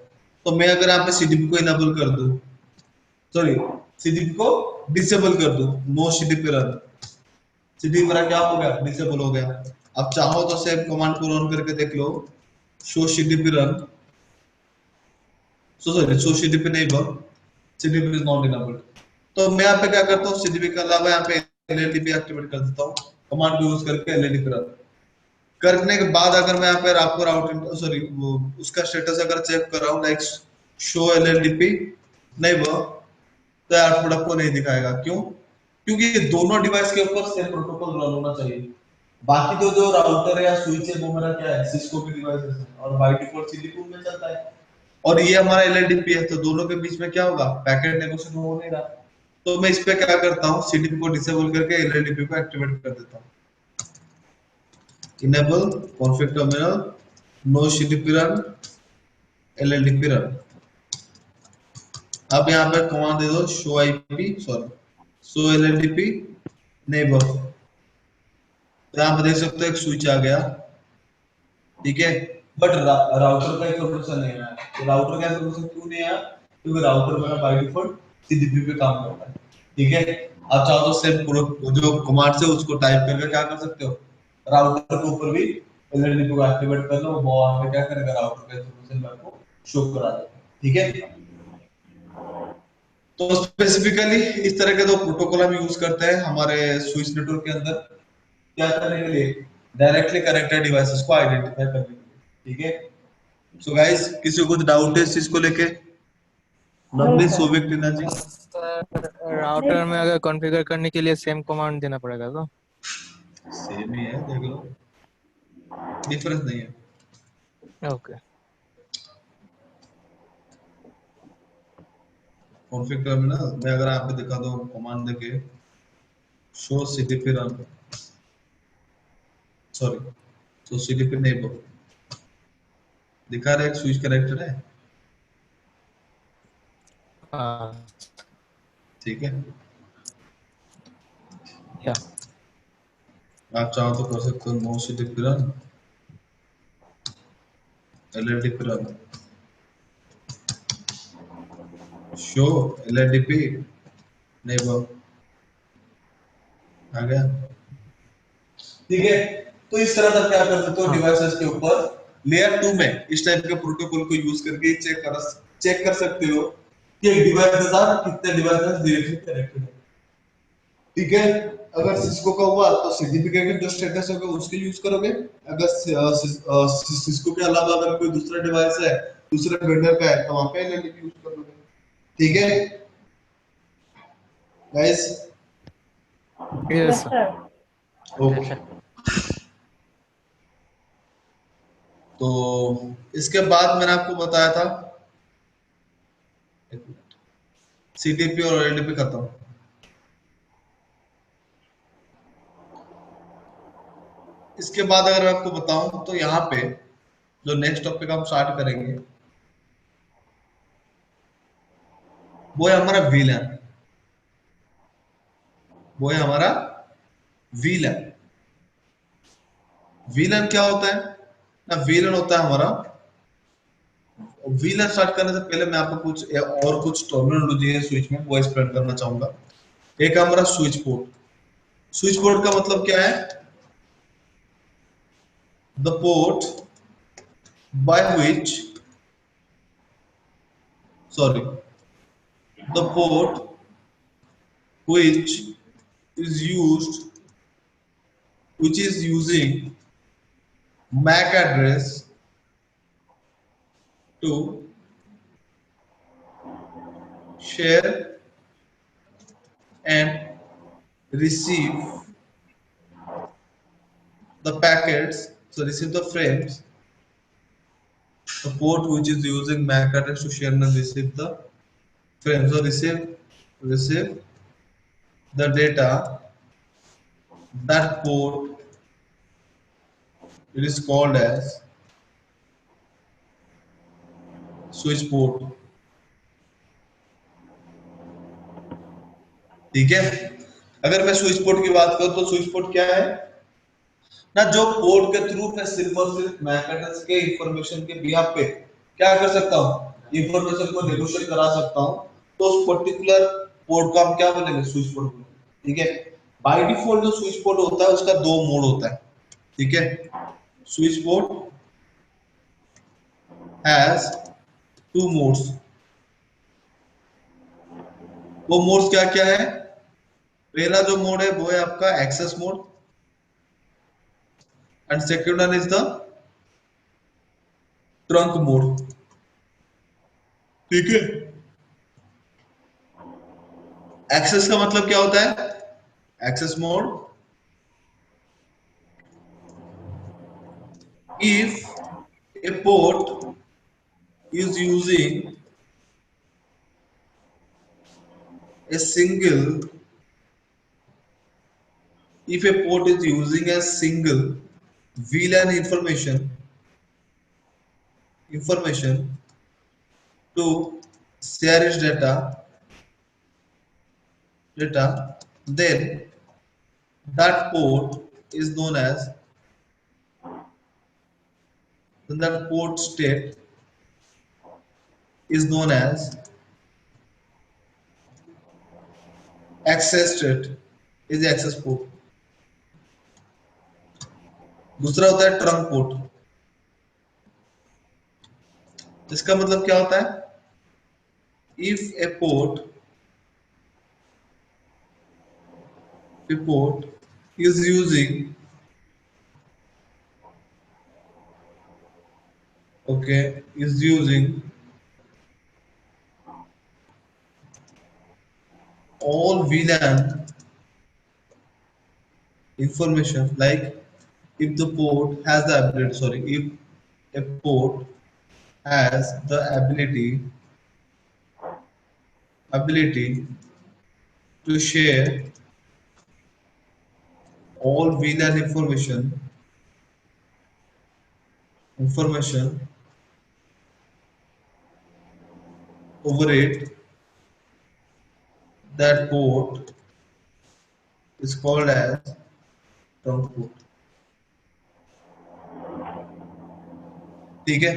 तो मैं अगर यहाँ पे सीडीपी को इनेबल कर दूं, सॉरी सीडीपी को डिसेबल कर दूं, नो सीडीपी रन, सीडीपी मेरा क्या हो गया, डिसेबल हो गया। अब चाहो तो सेम कमांड को रन करके देख लो, show CDP run, so sorry show CDP नहीं बन, सीडीपी इज नॉट इनेबल्ड। तो मैं यहाँ पे क्या करता हूँ, सीडीपी के अलावा यहाँ पे एलएलडीपी एक्टिवेट कर देता हूँ, कमांड को यूज करके एलएलडीपी रन करने के बाद अगर मैं यहाँ पे आपको राउटर सॉरी वो उसका स्टेटस अगर चेक कर रहा हूँ, लाइक शो एलएलडीपी नहीं वो, तो आउटपुट आपको नहीं दिखाएगा। क्यों? क्योंकि ये दोनों डिवाइस के ऊपर सेम प्रोटोकॉल रन होना चाहिए। बाकी तो जो राउटर है या स्विच है वो मेरा क्या है, सिस्को की डिवाइस है, और बाय डिफॉल्ट सीडीपी में चलता है, और ये हमारा एलएलडीपी है, तो दोनों के बीच में क्या होगा, पैकेट नेगोशिएशन हो नहीं रहा। तो मैं इस पे क्या करता हूँ, सीडीपी को डिसेबल करके एलएलडीपी को एक्टिवेट कर देता हूँ। enable config terminal no cdp run lldp run। अब यहाँ पे कमांड दे दो show ip sorry show lldp neighbor। तो यहाँ पे देख सकते हो एक स्विच आ गया। ठीक है, बट राउटर का इंफॉर्मेशन नहीं आया। तो राउटर का इंफॉर्मेशन क्यों नहीं आया, क्योंकि राउटर मेरा बाय डिफॉल्ट सीडीपी पे काम करता है। ठीक है, आप चाहो तो सेम जो कमांड से उसको टाइप करके क्या कर सकते हो, राउटर के ऊपर भी एलएलडीपी को एक्टिवेट कर लो, वो वहां पे क्या करेगा, राउटर का इंफॉर्मेशन आपको शो करा देगा। ठीक है, तो स्पेसिफिकली इस तरह के दो प्रोटोकॉल हम यूज करते हैं हमारे स्विच नेटवर्क के अंदर, क्या करने के लिए, डायरेक्टली कनेक्टेड डिवाइसेस को आइडेंटिफाई करने के लिए। ठीक है, सो गाइस किसी को कुछ डाउट है इस चीज को लेके, नहीं नवनीत सर। सोविक टीना जी? नहीं राउटर में अगर कॉन्फ़िगर करने के लिए सेम कमांड देना पड़ेगा तो सेम ही है, देख लो डिफरेंस नहीं है। ओके। कॉन्फिग टर्मिनल मैं अगर यहाँ पे दिखा दूं कमांड देके शो सीडीपी रन, सॉरी तो सीडीपी नेबर दिखा रहा है, एक स्विच कनेक्टेड है। हाँ ठीक है, या आप चाहो तो कर सकते हो no CDP run LLDP run show LLDP neighbour आ गया। ठीक है, तो इस तरह से क्या कर सकते हो, हाँ डिवाइसेस के ऊपर लेयर 2 में इस टाइप के प्रोटोकॉल को यूज करके चेक कर सकते हो कि एक डिवाइस के साथ कितने डिवाइसेस डायरेक्टली कनेक्टेड है। ठीक है, अगर सिस्को का हुआ तो सर्टिफिकेट जो स्टेटस होगा उसके यूज करोगे। अगर सिस्को के अलावा अगर कोई दूसरा डिवाइस है दूसरे वेंडर का है तो वहां पे एलएलडी यूज कर लोगे। ठीक है guys? Yes yes sir. Sir. Yes, okay. sir. तो इसके बाद मैंने आपको बताया था सीटीपी और एलडीपी खत्म। इसके बाद अगर मैं आपको बताऊं तो यहाँ पे जो नेक्स्ट टॉपिक हम स्टार्ट करेंगे वो है हमारा वीलन। वो है हमारा वीलन। वीलन क्या होता है ना? वीलन होता है हमारा, वीलन स्टार्ट करने से पहले मैं आपको कुछ और कुछ टर्मिनोलॉजी है स्विच में वो एक्सप्लेन करना चाहूंगा। एक है हमारा स्विच पोर्ट। स्विच पोर्ट का मतलब क्या है? The port by which, sorry, the port which is used, which is using MAC address to share and receive the packets, so receive the frames. The port which is using MAC address to share and receive the frames, so receive the data. That port it is called as switch port. ठीक है? अगर मैं switch port की बात करूं तो switch port क्या है ना? जो पोर्ट के थ्रू मैं सिर्फ और सिर्फ मैक एड्रेस के इंफॉर्मेशन के बिहाफ पे क्या कर सकता हूँ? इंफॉर्मेशन को नेगोशिएट करा सकता हूँ। तो उस पर्टिकुलर पोर्ट को हम क्या बोलेंगे? स्विच पोर्ट बोलेंगे। ठीक है? बाय डिफॉल्ट जो स्विच पोर्ट होता है उसका दो मोड होता है। ठीक है? Switch port has two modes. वो मोड्स क्या क्या है? पहला जो मोड है वो है आपका access mode and second one is the trunk mode. ठीक है? एक्सेस का मतलब क्या होता है? Access mode, if a port is using a single, if a port is using a single VLAN information to share its data, then that port is known as, then that port state is known as access state, is the access port। दूसरा होता है trunk port. इसका मतलब क्या होता है? if a port is using, okay, is using all VLAN information, like if the port has the ability, sorry, if a port has the ability to share all VLAN information over it, that port is called as trunk port। ठीक है?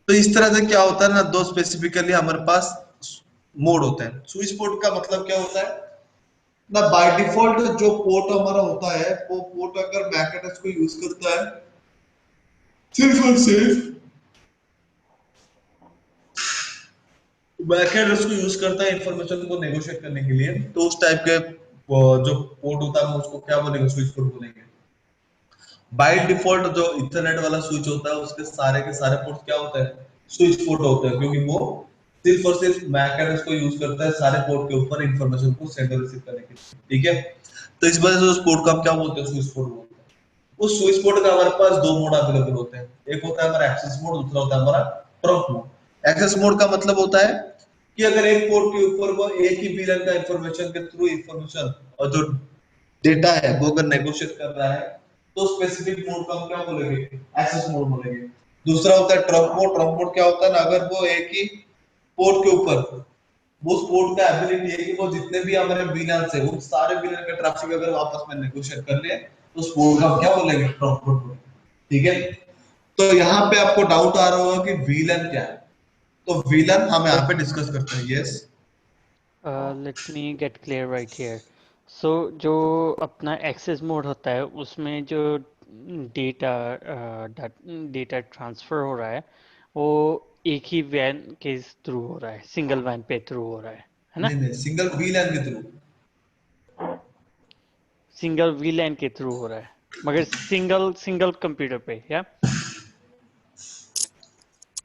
तो इस तरह से क्या होता है ना, दो स्पेसिफिकली हमारे पास मोड होते हैं। स्विच पोर्ट का मतलब क्या होता है ना? बाय डिफॉल्ट जो पोर्ट हमारा होता है वो पोर्ट अगर मैक एड्रेस को यूज करता है सिर्फ और सिर्फ मैक एड्रेस को यूज करता है इंफॉर्मेशन को नेगोशिएट करने के लिए, तो उस टाइप के वो जो पोर्ट होता है हम उसको क्या बोलेंगे, स्विच पोर्ट बोलेंगे। बाय डिफॉल्ट जो इथरनेट वाला स्विच होता है उसके के सारे पोर्ट क्या होते हैं, स्विच पोर्ट होते हैं, क्योंकि वो सिर्फ और सिर्फ मैक एड्रेस को यूज करता है सारे पोर्ट के ऊपर इंफॉर्मेशन को सेंड और रिसीव करने के लिए, ठीक है। तो इस वजह से उस पोर्ट को हम क्या बोलते हैं, स्विच पोर्ट बोलते हैं। उस स्विच पोर्ट का हमारे पास दो मोड अवेलेबल होते हैं, एक होता है हमारा एक्सेस मोड, दूसरा होता है हमारा ट्रंक मोड। एक्सेस मोड का मतलब होता है कि अगर एक पोर्ट के ऊपर वो एक ही वीलन का इंफॉर्मेशन के थ्रू इंफॉर्मेशन और जो डेटा है वो अगर नेगोशिएट कर रहा है तो स्पेसिफिक मोड को हम क्या बोलेंगे, एक्सेस मोड बोलेंगे। दूसरा होता है ट्रंक मोड। ट्रंक मोड क्या होता है ना, अगर वो एक ही पोर्ट के ऊपर, वो उस पोर्ट का एबिलिटी है कि वो जितने भी हमारे वीलैन है उन सारे वीलैन का ट्रैफिक अगर वो आपस में नेगोशिएट कर ले तो उस पोर्ट का हम क्या बोलेंगे, ट्रंक मोड बोलेंगे, ठीक है। तो यहाँ पे आपको डाउट आ रहा होगा कि वीलन क्या है, तो वीलन हम यहाँ पे डिस्कस करते हैं। Yes, let me get clear right here. So जो अपना एक्सेस मोड होता है उसमें जो डेटा डेटा ट्रांसफर हो रहा है वो एक ही वैन के थ्रू हो रहा है, सिंगल वैन पे थ्रू हो रहा है ना? नहीं नहीं, सिंगल वीलन के थ्रू, सिंगल वीलैन के थ्रू हो रहा है मगर सिंगल सिंगल कंप्यूटर पे, या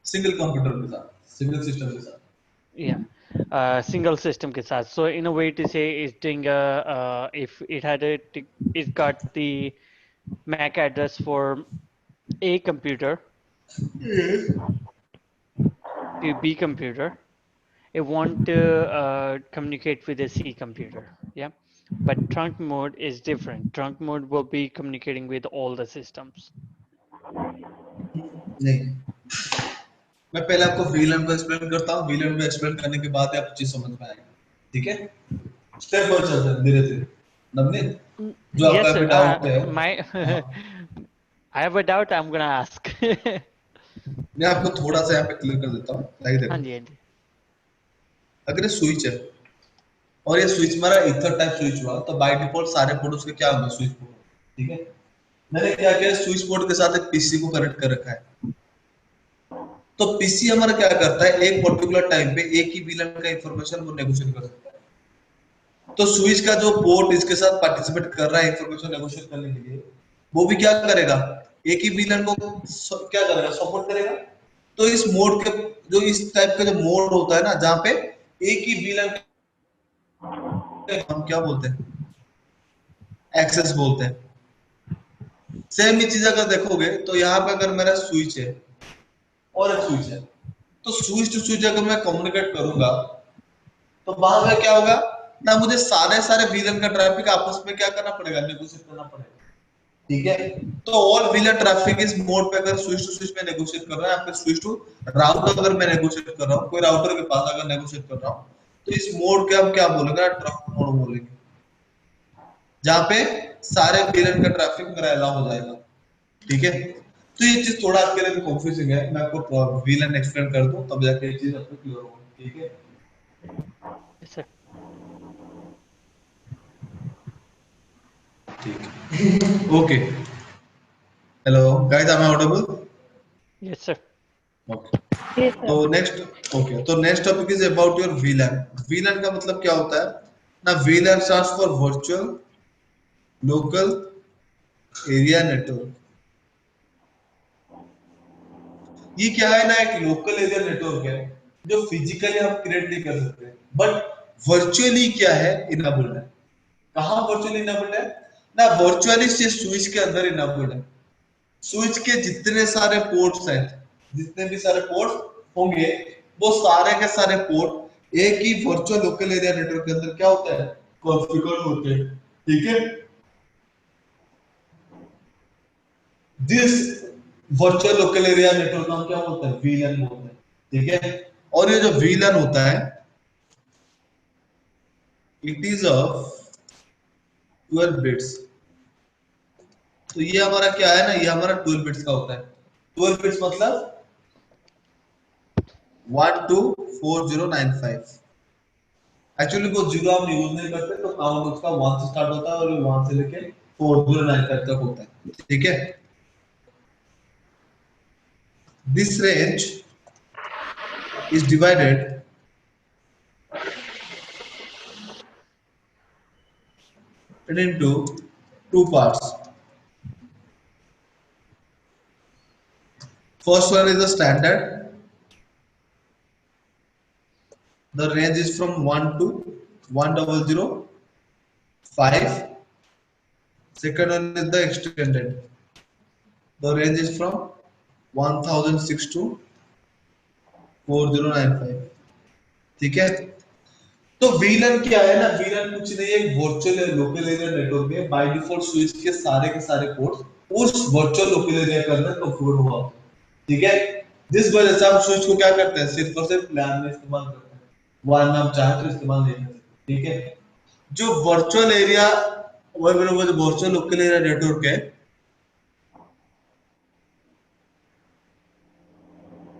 सिंगल कंप्यूटर के साथ, सिंगल सिस्टम के साथ। yeah, single system के साथ. So in a way to say it's doing if it had it got the MAC address for A computer to B computer, it want to communicate with a C computer, yeah. But trunk mode is different. Trunk mode will be communicating with all the systems. नहीं, मैं पहले आपको VLAN को explain करता हूँ, VLAN को explain करने के बाद आप चीज समझ में आएगी, ठीक है। स्टेप बाय चलते हैं धीरे धीरे। नवनीत, जो आपका Yes, अभी sir. डाउट है, My हाँ, I have a doubt. I'm gonna ask. मैं आपको थोड़ा सा यहाँ पे क्लियर कर देता हूँ, लाइक हाँ देखो। जी, हाँ जी. अगर ये स्विच है और ये स्विच हमारा ईथर टाइप स्विच हुआ तो बाय डिफॉल्ट सारे पोर्ट उसके क्या होंगे, स्विच पोर्ट, ठीक है। मैंने क्या किया, स्विच पोर्ट के साथ एक पीसी को कनेक्ट कर रखा है। तो पीसी हमारा क्या करता है, एक पर्टिकुलर टाइम पे एक ही वीलन का इंफॉर्मेशन वो नेगोशिएट कर सकता है। तो स्विच का जो पोर्ट इसके साथ पार्टिसिपेट कर रहा है इंफॉर्मेशन नेगोशिएट करने के लिए, वो भी क्या करेगा, एक ही विलन को क्या करेगा, सपोर्ट करेगा। तो इस मोड के, जो इस टाइप का जो मोड होता है ना, जहाँ पे एक ही विलन हम क्या बोलते हैं, एक्सेस बोलते हैं। सेम ही चीज अगर देखोगे तो यहाँ पे अगर मेरा स्विच है और एक स्विच है, तो स्विच टू स्विच अगर मैं कम्युनिकेट करूंगा तो वहां पे क्या होगा ना, मुझे सारे सारे विलन का ट्रैफिक आपस में क्या करना पड़ेगा, नेगोशिएट करना पड़ेगा, ठीक है। तो ऑल विलन ट्रैफिक इस मोड पे अगर स्विच टू स्विच में नेगोशिएट कर रहा है, आपके स्विच टू राउटर अगर मैं नेगोशिएट कर रहा हूँ, कोई राउटर के पास अगर नेगोशिएट कर रहा हूँ, तो इस मोड के हम क्या बोलेंगे, ट्रंक मोड बोलेंगे, जहाँ पे सारे विलन का ट्रैफिक मेरा अलाउ हो जाएगा, ठीक है। तो ये चीज थोड़ा आपके लिए कंफ्यूजिंग है, मैं आपको विलन एक्सप्लेन कर दूं तब जाके ये चीज आपको क्लियर होगी, ठीक है। Yes, sir. ठीक है, okay. Hello guys, am I audible? Yes, sir. Okay, Yes, तो sir. नेक्स्ट, ओके, तो next topic is about your VLAN। VLAN का मतलब क्या होता है ना, VLAN stands for virtual local area network. ये क्या है ना, एक लोकल एरिया नेटवर्क है जो फिजिकली हम क्रिएट नहीं कर सकते, बट वर्चुअली क्या है, इनेबल्ड है। कहाँ वर्चुअली इनेबल्ड है ना, वर्चुअली से स्विच के अंदर इनेबल्ड है। स्विच के जितने सारे पोर्ट्स हैं, जितने भी सारे पोर्ट्स होंगे, वो सारे के सारे पोर्ट एक ही वर्चुअल लोकल एरिया नेटवर्क के अंदर क्या होता है, कॉन्फ़िगर होते हैं, ठीक है। This virtual local area network नाम क्या होता है, वीलन बोलते हैं, ठीक है। और ये जो वीलन होता है, इट इज ऑफ 12 बिट्स। तो ये हमारा क्या है ना, ये हमारा 12 बिट्स का होता है। 12 बिट्स मतलब 124095। एक्चुअली वो जीरो हम यूज नहीं करते, तो काउंट उसका 1 से स्टार्ट होता है और ये 1 से लेके 4095 तक होता है, ठीक है। This range is divided it into two parts. First one is the standard. The range is from 1 to 10005. Second one is the extended. The range is from 1006 to 4095. ठीक है, तो वीलन क्या है ना, वीलन कुछ नहीं है, एक वर्चुअल लोकल एरिया नेटवर्क में बाय डिफॉल्ट स्विच के सारे पोर्ट्स उस वर्चुअल लोकल एरिया के अंदर कॉन्फ़िगर हुआ होता है। ठीक है, जिस वजह से हम स्विच को क्या करते हैं, सिर्फ और सिर्फ लैन में इस्तेमाल करते हैं, वन में हम चाहे तो इस्तेमाल नहीं कर सकते। ठीक है, जो वर्चुअल एरिया वो जो वर्चुअल लोकल एरिया नेटवर्क है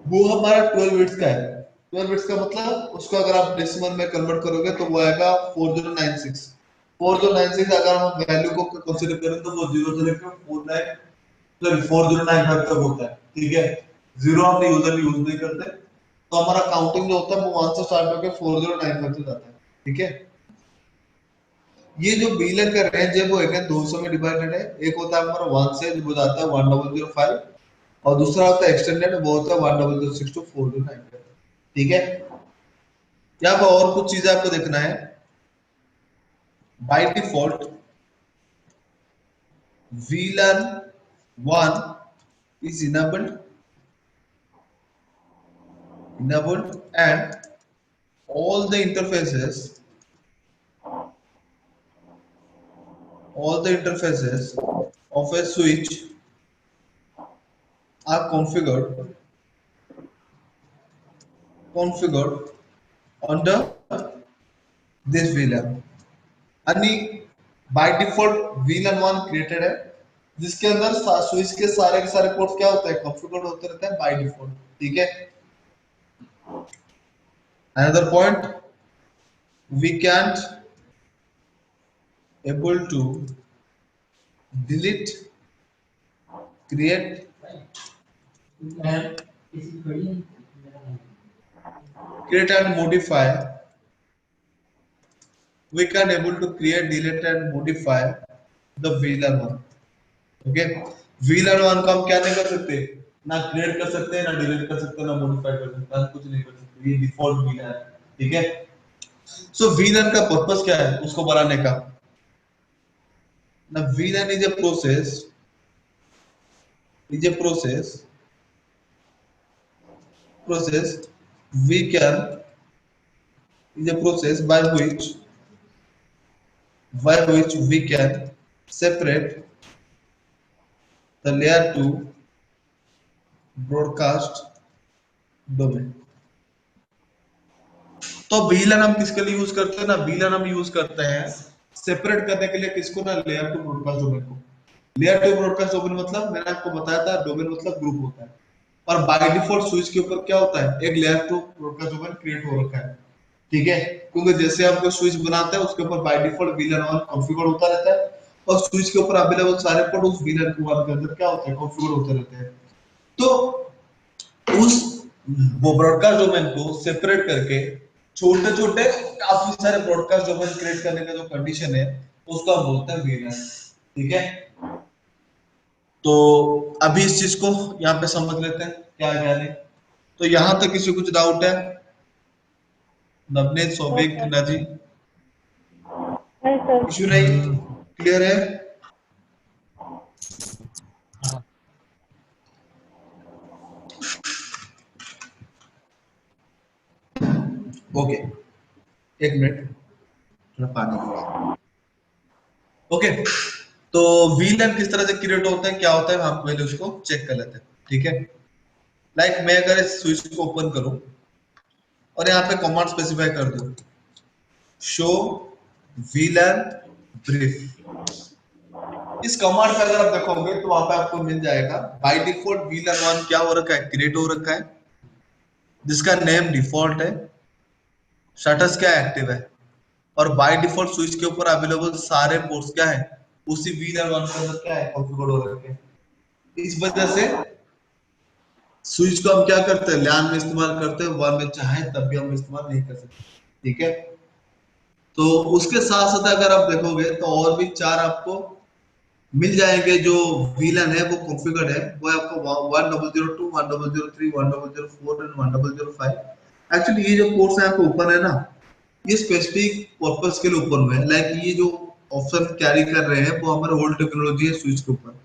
वो हमारा 12 बिट्स का है। 12 बिट्स का मतलब उसको अगर आप डेसिमल में कन्वर्ट करोगे तो वो आएगा 4096। 4096 अगर हम वैल्यू को कंसीडर करें तो वो 0 से लेकर 4095 तक होता है। ठीक है, जीरो हम यूजर यूज नहीं करते, तो हमारा काउंटिंग जो होता है वो 1 से स्टार्ट होकर 4095 तक जाता है। ठीक है, ये जो बीलन का रेंज है वो अगेन 200 में डिवाइडेड है। एक होता है हमारा 1 से वो जाता है 1005 और दूसरा होता है एक्सटेंडेड, वो होता है 1006 to 4095। ठीक है, यहाँ पर और कुछ चीजें आपको देखना है। By default VLAN 1 is enabled and all the interfaces of a switch are configured under this VLAN। यानी बाय डिफॉल्ट VLAN 1 क्रिएटेड है जिसके अंदर स्विच के सारे पोर्ट्स क्या होते हैं, कॉन्फ़िगर्ड होते रहते हैं बाय डिफॉल्ट। ठीक है, another point, we can't able to delete, create and modify. We can able to create, delete and modify the VLAN 1। Okay, VLAN 1 का हम क्या नहीं कर सकते, ना क्रिएट कर सकते हैं, ना डिलीट कर सकते हैं, ना मॉडिफाई कर सकते हैं, कुछ नहीं कर सकते, ये डिफॉल्ट VLAN है। ठीक है, सो VLAN का पर्पस क्या है उसको बनाने का ना, VLAN is a process we can is a process by which we can separate the layer 2 broadcast domain। तो VLAN हम किसके लिए यूज करते हैं ना, VLAN हम यूज करते हैं सेपरेट करने के लिए किसको ना, लेयर 2 ब्रॉडकास्ट डोमेन को। लेयर 2 ब्रॉडकास्ट डोमेन मतलब मैंने आपको बताया था, डोमेन मतलब ग्रुप होता है, और बाय डिफॉल्ट स्विच के ऊपर क्या होता है, एक लेयर 2 ब्रॉडकास्ट डोमेन क्रिएट हो रखा है। ठीक है, क्योंकि जैसे आप कोई स्विच बनाते हैं उसके ऊपर बाय डिफॉल्ट VLAN 1 कॉन्फ़िगर होता रहता है और स्विच के ऊपर अवेलेबल सारे पोर्ट उस VLAN 1 के अंदर क्या होते हैं, कॉन्फ़िगर होते रहते हैं। तो उस वो ब्रॉडकास्ट डोमेन को सेपरेट करके छोटे काफी सारे ब्रॉडकास्ट डोमेन क्रिएट करने का जो कंडीशन है उसको हम बोलते हैं VLAN। ठीक है, तो अभी इस चीज को यहाँ पे समझ लेते हैं क्या है। तो यहाँ तक किसी कुछ डाउट है? नवनीत, सौभिक, टीना जी, इशू नहीं, क्लियर है? ओके, एक मिनट, थोड़ा पानी पीजिए। ओके, तो VLAN किस तरह से क्रिएट होता है, क्या होता है, हम पहले उसको चेक कर लेते हैं। ठीक है, लाइक मैं अगर इस स्विच को ओपन करूं और यहाँ पे कमांड स्पेसिफाई कर दूं, शो VLAN ब्रीफ। इस कमांड पे अगर आप देखोगे तो वहां पे आपको मिल जाएगा बाय डिफॉल्ट VLAN 1 क्या हो रखा है, क्रिएट हो रखा है, जिसका नेम डिफॉल्ट है, स्टेटस क्या एक्टिव है, और बाय डिफॉल्ट स्विच के ऊपर अवेलेबल सारे पोर्ट्स क्या है, उसी VLAN 1 के अंदर क्या है, कॉन्फ़िगर हो रखे हैं। इस वजह से स्विच को हम क्या करते हैं, लैन में इस्तेमाल करते हैं, वन में चाहे तब भी हम इस्तेमाल नहीं कर सकते। ठीक है, तो उसके साथ साथ अगर आप देखोगे तो और भी चार आपको मिल जाएंगे जो वीलन है वो कॉन्फ़िगर है। वो आपको 1002, 1003, 1004 एंड 1005। एक्चुअली ये जो कोर्स है आपको ओपन है ना, ये स्पेसिफिक पर्पस के लिए ओपन हुआ है। लाइक ये जो ऑप्शन कैरी कर रहे हैं वो हमारे ओल्ड टेक्नोलॉजी है स्विच के ऊपर।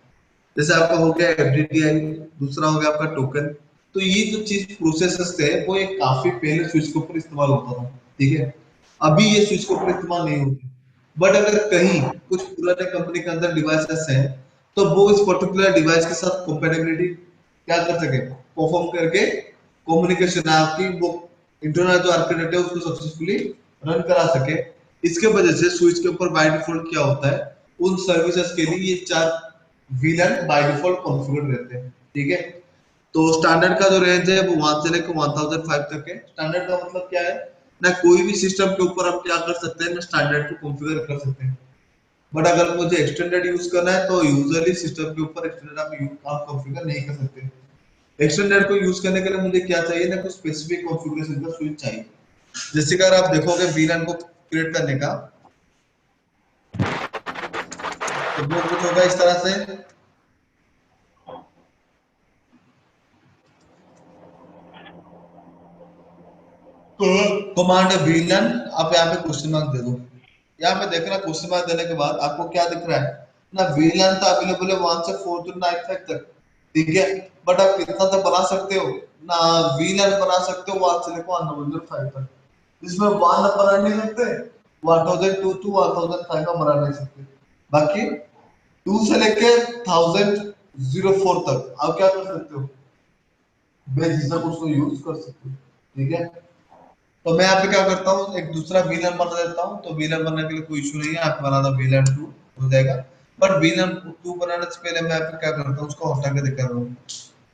जैसे आपका हो गया एफडीटीआई, दूसरा हो गया आपका टोकन। तो ये जो चीज प्रोसेसर्स थे वो ये काफी पहले स्विच के ऊपर इस्तेमाल होता था, ठीक है। अभी ये स्विच के ऊपर इस्तेमाल नहीं होते। बट अगर कहीं कुछ पुराने कंपनी के अंदर डिवाइसेस हैं तो वो इस पर्टिकुलर डिवाइस के साथ कंपेटेबिलिटी क्या कर सके, परफॉर्म करके कम्युनिकेशन आपकी वो इंटरनल जो आर्किटेक्चर है उसको सक्सेसफुली रन करा सके। इसके वजह से स्विच के ऊपर बाय डिफॉल्ट क्या होता है, उन सर्विसेज के लिए ये चार वीलन बाय डिफॉल्ट कॉन्फ़िगर रहते हैं, ठीक है। तो स्टैंडर्ड का जो रेंज है वो 1 से लेकर 1005 तक है। स्टैंडर्ड का मतलब क्या है, ना कोई भी सिस्टम के ऊपर आप क्या कर सकते हैं, ना स्टैंडर्ड को कॉन्फ़िगर कर सकते हैं। बट अगर मुझे एक्सटेंडेड यूज करना है तो यूजुअली सिस्टम के ऊपर एक्सटेंडेड आप कॉन्फ़िगर नहीं कर सकते। एक्सटेंडेड को यूज करने के लिए मुझे क्या चाहिए, ना कुछ स्पेसिफिक कॉन्फ़िगरेशन का स्विच चाहिए। जैसे कि अगर आप देखोगे वीलन को क्रिएट करने का, तो वो कुछ होगा इस तरह से। कमांड वीलन, आप यहाँ पे क्वेश्चन मार्क दे दो। यहाँ पे देख रहा क्वेश्चन मार्क देने के बाद आपको क्या दिख रहा है, ना वीलन तो अवेलेबल है 1 से 4 to 95 तक, ठीक है। बट आप कितना तक बना सकते हो, ना वीलन बना सकते हो 1 से लेकर 1005 तक। इसमें 1 आप बना नहीं सकते, 1002 to 1005 का बना नहीं सकते। बाकी 2 से लेके 1004 तक आप क्या कर सकते हो, बेझिझक उसको यूज कर सकते हो, ठीक है। तो मैं यहाँ पे क्या करता हूँ, एक दूसरा वीलन बना देता हूँ। तो वीलन बनने के लिए कोई इशू नहीं है, आप बना दो वीलन 2 हो जाएगा। बट वीलन 2 बनाने से पहले मैं यहाँ पे क्या करता हूँ, उसको हटा के दिखा रहा हूँ,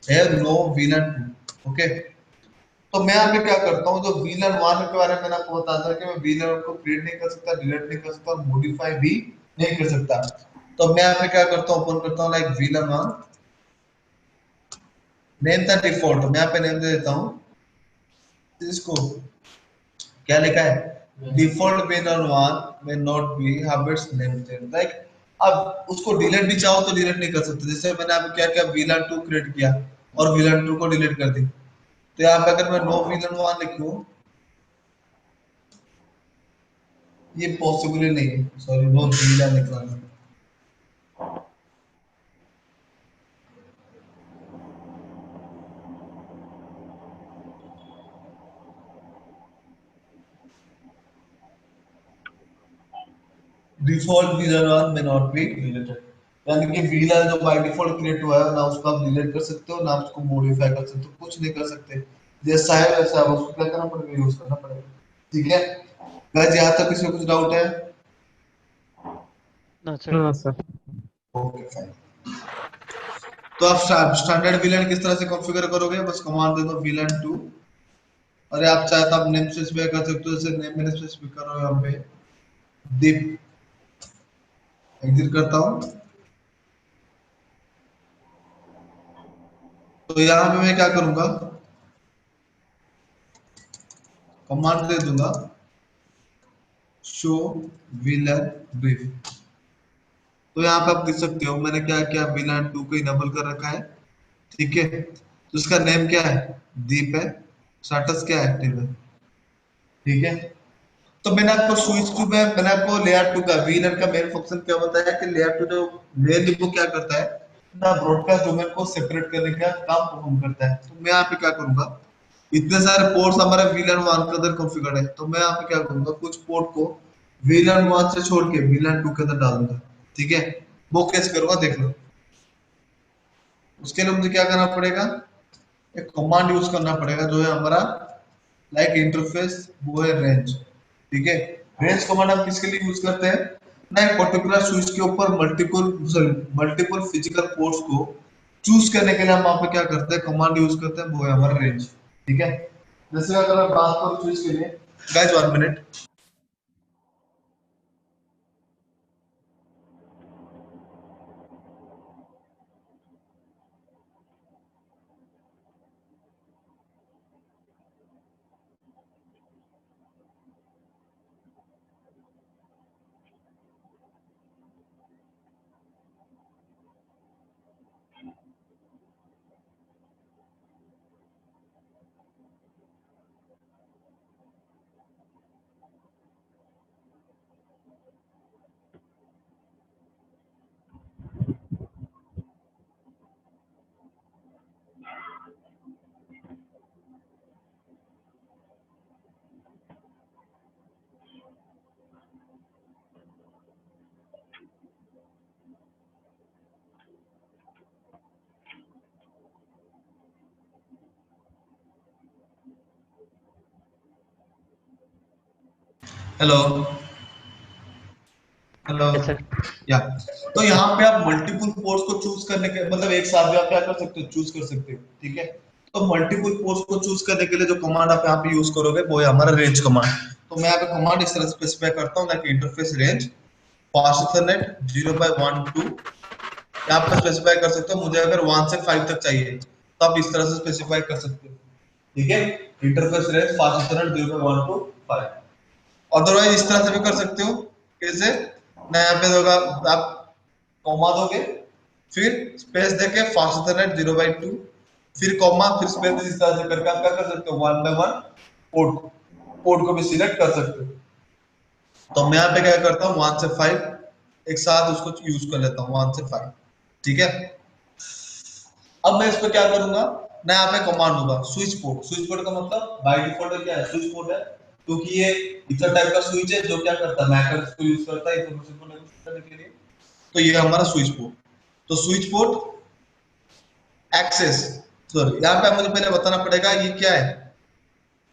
है नो वीलन 2, ओके। तो मैं यहाँ पे क्या करता हूँ, जो वीलन 1 के बारे में मैंने आपको बताया था कि मैं वीलन को क्रिएट नहीं कर सकता, डिलीट नहीं कर सकता और मॉडिफाई भी नहीं कर सकता। तो मैं यहाँ पे क्या करता हूँ, ओपन करता हूँ लाइक वीलन 1, नेम था डिफॉल्ट, मैं यहाँ पे नेम दे देता हूँ इसको, क्या लिखा है, डिफॉल्ट विनर वन में not be habits named like. अब उसको डिलीट भी चाहो तो डिलीट नहीं कर सकते। जैसे मैंने अब क्या किया, विलन 2 क्रिएट किया और विलन 2 को डिलीट कर दी। तो यहाँ पे अगर मैं नो विलन 1 लिखूं, ये पॉसिबल ही नहीं है, सॉरी नो विलन निकालना। डिफॉल्ट विलन 1 में नॉट बी डिलीटेड, यानी कि विलन जो बाय डिफॉल्ट क्रिएट हुआ है ना उसको आप डिलीट कर सकते हो ना उसको मॉडिफाई कर सकते हो, कुछ नहीं कर सकते। जैसा है वैसा है, उसको क्या करना पड़ेगा, यूज करना पड़ेगा, ठीक है। गाइस यहाँ तक किसी को कुछ डाउट है? No, sir. हाँ सर। Okay fine. तो आप स्टैंडर्ड विलन किस तरह से कॉन्फ़िगर करोगे, बस कमांड दे दो विलन 2। अरे आप चाहे तो आप नेम स्पेसिफाई कर सकते हो, जैसे नेम मैंने स्पेसिफाई कर रहा हूँ यहाँ पे दीप, एग्जिट करता हूँ। तो यहाँ पे मैं क्या करूंगा, कमांड दे दूंगा शो विलन ब्रीफ। तो यहाँ पे आप देख सकते हो मैंने क्या किया, विलन 2 को इनेबल कर रखा है, ठीक है। तो उसका नेम क्या है, दीप है। स्टेटस क्या है, एक्टिव है, ठीक है। तो मैंने आपको स्विच टू में मैंने आपको लेयर टू का वीलन का मेन फंक्शन क्या बताया कि लेयर टू जो मेन वो क्या करता है ना, ब्रॉडकास्ट डोमेन को सेपरेट करने का काम परफॉर्म करता है। तो मैं यहाँ पे क्या करूंगा, इतने सारे पोर्ट्स हमारे वीलन 1 के अंदर कॉन्फ़िगर्ड है, तो मैं यहाँ पे क्या करूंगा, कुछ पोर्ट को वीलन 1 से छोड़ के वीलन 2 के अंदर डाल दूंगा, ठीक है। वो कैसे करूंगा देख लो। उसके लिए मुझे क्या करना पड़ेगा, एक कमांड यूज करना पड़ेगा जो है हमारा लाइक इंटरफेस, वो है रेंज, ठीक है। रेंज कमांड हम किसके लिए यूज करते हैं, ना एक पर्टिकुलर स्विच के ऊपर मल्टीपल फिजिकल पोर्ट्स को चूज करने के लिए हम वहां पे क्या करते हैं, कमांड यूज करते हैं, वो है हमारा रेंज, ठीक है। जैसे अगर मैं बात करूं स्विच के लिए, guys 1 minute. Hello hello. Yes, sir. या तो यहाँ पे आप मल्टीपल पोर्ट्स को चूज करने के मतलब एक साथ भी आप क्या कर सकते हो, चूज कर सकते हो, ठीक है। तो मल्टीपल पोर्ट्स को चूज करने के लिए जो कमांड आप यहाँ पे यूज करोगे वो है हमारा रेंज कमांड। तो मैं यहाँ पे कमांड इस तरह स्पेसिफाई करता हूँ, like interface range fast Ethernet 0/1 2। आप पे स्पेसिफाई कर सकते हो, मुझे अगर 1 से 5 तक चाहिए तो आप इस तरह से स्पेसिफाई कर सकते हो, ठीक है। Interface range fast Ethernet 0/1 to 5। Otherwise इस तरह से भी कर सकते हो, कैसे ना, यहाँ पे होगा आप कॉमा दोगे, फिर स्पेस देके फास्ट इथरनेट 0/2, फिर कॉमा, फिर स्पेस, इस तरह से करके आप क्या कर सकते हो, 1/1 पोर्ट पोर्ट को भी सिलेक्ट कर सकते हो। तो मैं यहाँ पे क्या करता हूँ, 1 से 5 एक साथ उसको यूज कर लेता हूँ, 1 से 5, ठीक है। अब मैं इस पे क्या करूंगा, मैं यहाँ पे कमांड दूंगा स्विच पोर्ट। स्विच पोर्ट का मतलब बाय डिफॉल्ट क्या है, स्विच पोर्ट है, क्योंकि ये इथर टाइप का स्विच है जो क्या करता है, मैक को यूज करता है इंफॉर्मेशन को नेगोशिएट करने के लिए। तो ये हमारा स्विच पोर्ट। तो स्विच पोर्ट एक्सेस, सॉरी यहाँ पे मुझे पहले बताना पड़ेगा ये क्या है,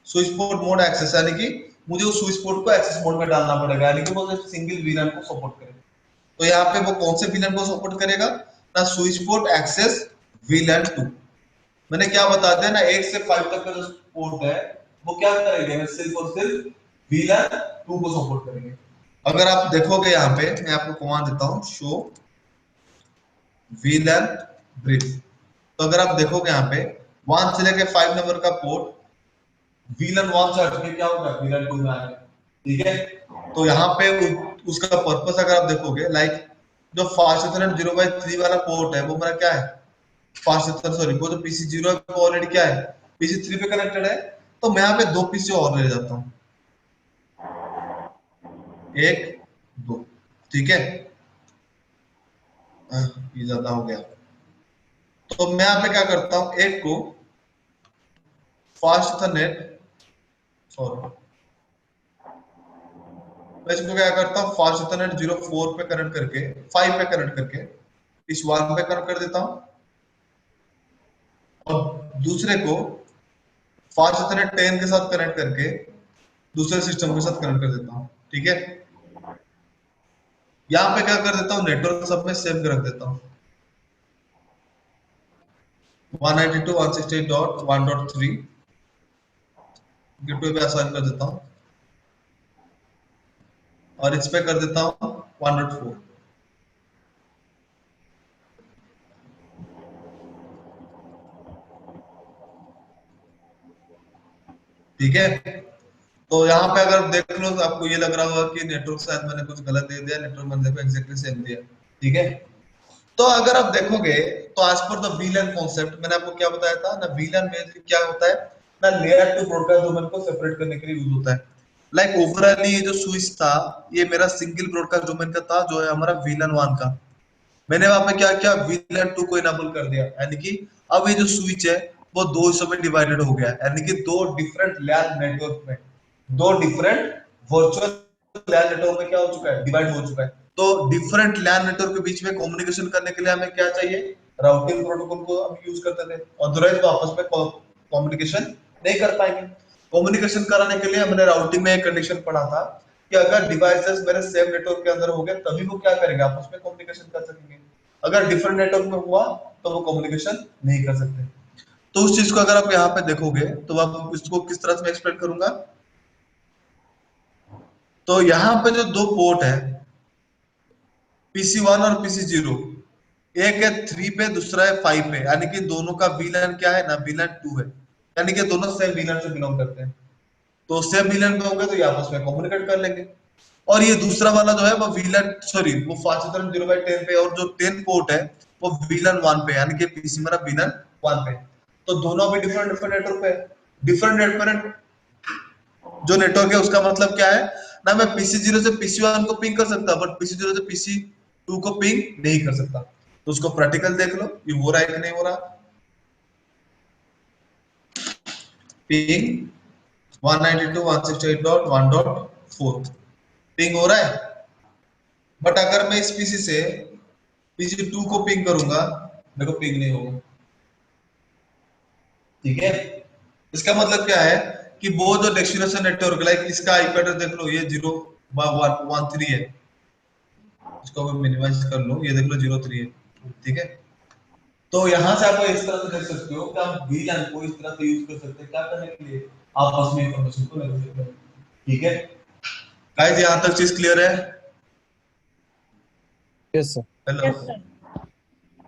स्विच पोर्ट मोड एक्सेस, यानी कि मुझे उस स्विच पोर्ट को एक्सेस मोड में डालना पड़ेगा, यानी कि वो सिंगल वीलैन को सपोर्ट करे। तो यहाँ पे वो कौन से वीलैन को सपोर्ट करेगा ना, स्विच पोर्ट एक्सेस वीलैन 2। मैंने क्या बता दिया ना, 1 से 5 तक का जो पोर्ट है वो क्या करेंगे, सिर्फ और सिर्फ वीलैन 2 को सपोर्ट करेंगे। अगर आप देखोगे यहाँ पे, मैं आपको कमांड देता हूँ, शो वीलैन ब्रिफ। तो अगर आप देखोगे यहाँ पे 1 से लेके 5 नंबर का पोर्ट वीलन 1 से हटके क्या होगा, वीलन 2 में आएगा, ठीक है। तो यहाँ पे उसका पर्पस अगर आप देखोगे, लाइक जो फास्ट इथरनेट 0/3 वाला पोर्ट है वो मेरा क्या है, फास्ट इथरनेट, सॉरी वो जो पीसी 0 है वो ऑलरेडी क्या है, पीसी 3 पे कनेक्टेड है। तो मैं यहाँ पे 2 पीसी और ले जाता हूँ, 1 2, ठीक है। ये ज्यादा हो गया। तो मैं यहाँ पे क्या करता हूँ, एक को फास्ट इथरनेट, सॉरी मैं इसको क्या करता हूँ, फास्ट इथरनेट 0/4 पे कनेक्ट करके, 5 पे कनेक्ट करके इस 1 पे कनेक्ट कर देता हूँ, और दूसरे को फास्ट इथरनेट 10 के साथ कनेक्ट करके दूसरे सिस्टम के साथ कनेक्ट कर देता हूँ, ठीक है। यहाँ पे क्या कर देता हूँ, नेटवर्क सब में सेव कर रख देता हूँ, 192.168.1.3 गेटवे पे असाइन कर देता हूँ, और इस पे कर देता हूँ 1.4, ठीक है। तो यहाँ पे अगर देख लो तो आपको ये लग रहा होगा कि नेटवर्क शायद मैंने कुछ गलत दे दिया, नेटवर्क मैंने देखो एग्जैक्टली सेम दिया, ठीक है। तो अगर आप देखोगे तो एज पर द वीलैन कॉन्सेप्ट, मैंने आपको क्या बताया था ना, वीलैन में क्या होता है ना, लेयर टू ब्रॉडकास्ट डोमेन को सेपरेट करने के लिए यूज होता है। लाइक ओवरऑली ये जो स्विच था ये मेरा सिंगल ब्रॉडकास्ट डोमेन का था, जो है हमारा वीलैन 1 का। मैंने वहां पे क्या किया, वीलैन 2 को इनेबल कर दिया, यानी कि अब ये जो स्विच है वो दो हिस्सों में डिवाइडेड हो गया, यानी कि दो डिफरेंट लैन नेटवर्क में, दो डिफरेंट वर्चुअल लैन नेटवर्क में क्या हो चुका है, डिवाइड हो चुका है। तो डिफरेंट लैन नेटवर्क के बीच में कम्युनिकेशन करने के लिए हमें क्या चाहिए, राउटिंग प्रोटोकॉल को हम यूज करते थे, अदरवाइज वो आपस में कम्युनिकेशन नहीं कर पाएंगे। कम्युनिकेशन कराने के लिए हमने राउटिंग में एक कंडीशन पढ़ा था कि अगर डिवाइसेस मेरे सेम नेटवर्क के अंदर हो गए तभी वो क्या करेंगे, आपस में कम्युनिकेशन कर सकेंगे। अगर डिफरेंट नेटवर्क में हुआ तो वो कम्युनिकेशन नहीं कर सकते। तो उस चीज को अगर आप यहाँ पे देखोगे तो आप इसको किस तरह से मैं एक्सप्लेन करूंगा, तो यहाँ पे जो दो पोर्ट है PC1 और PC0, एक है 3 पे दूसरा है 5 पे, यानी कि दोनों का वीलैन क्या है ना, वीलैन 2 है, यानी कि दोनों सेम वीलैन से बिलोंग करते हैं। तो सेम वीलैन पे होंगे तो ये आपस में कम्युनिकेट कर लेंगे। और ये दूसरा वाला जो है वो वीलन, सॉरी वो फास्ट इथरनेट 0/10 पे, और जो 10 पोर्ट है वो वीलन 1 पे, यानी कि पीसी मेरा वीलन 1 पे। तो दोनों भी डिफरेंट डिफरेंट नेटवर्क पे, डिफरेंट डिफरेंट जो नेटवर्क है उसका मतलब क्या है ना, मैं PC0 से PC1 को पिंग कर सकता, बट PC0 से PC2 को पिंग नहीं कर सकता। तो उसको प्रैक्टिकल देख लो, ये हो रहा है कि नहीं हो रहा। पिंग 192.168.1.4 पिंग हो रहा है। बट अगर मैं इस पीसी से PC2 को पिंग करूंगा, देखो पिंग नहीं होगा, ठीक है। इसका मतलब क्या है कि वो जो डेस्टिनेशन नेटवर्क लाइक इसका आईपी एड्रेस देख लो, ये 013 है, इसको मैं मिनिमाइज कर लूं, ये देख लो 03 है, ठीक है। तो यहाँ से आप इस तरह से देख सकते हो कि आप VLAN को इस तरह से यूज कर सकते हैं, क्या करने के लिए, आपस में इंफॉर्मेशन को नेगोशिएट करने, ठीक है गाइस, यहाँ तक चीज क्लियर है? Yes sir. Hello, yes sir.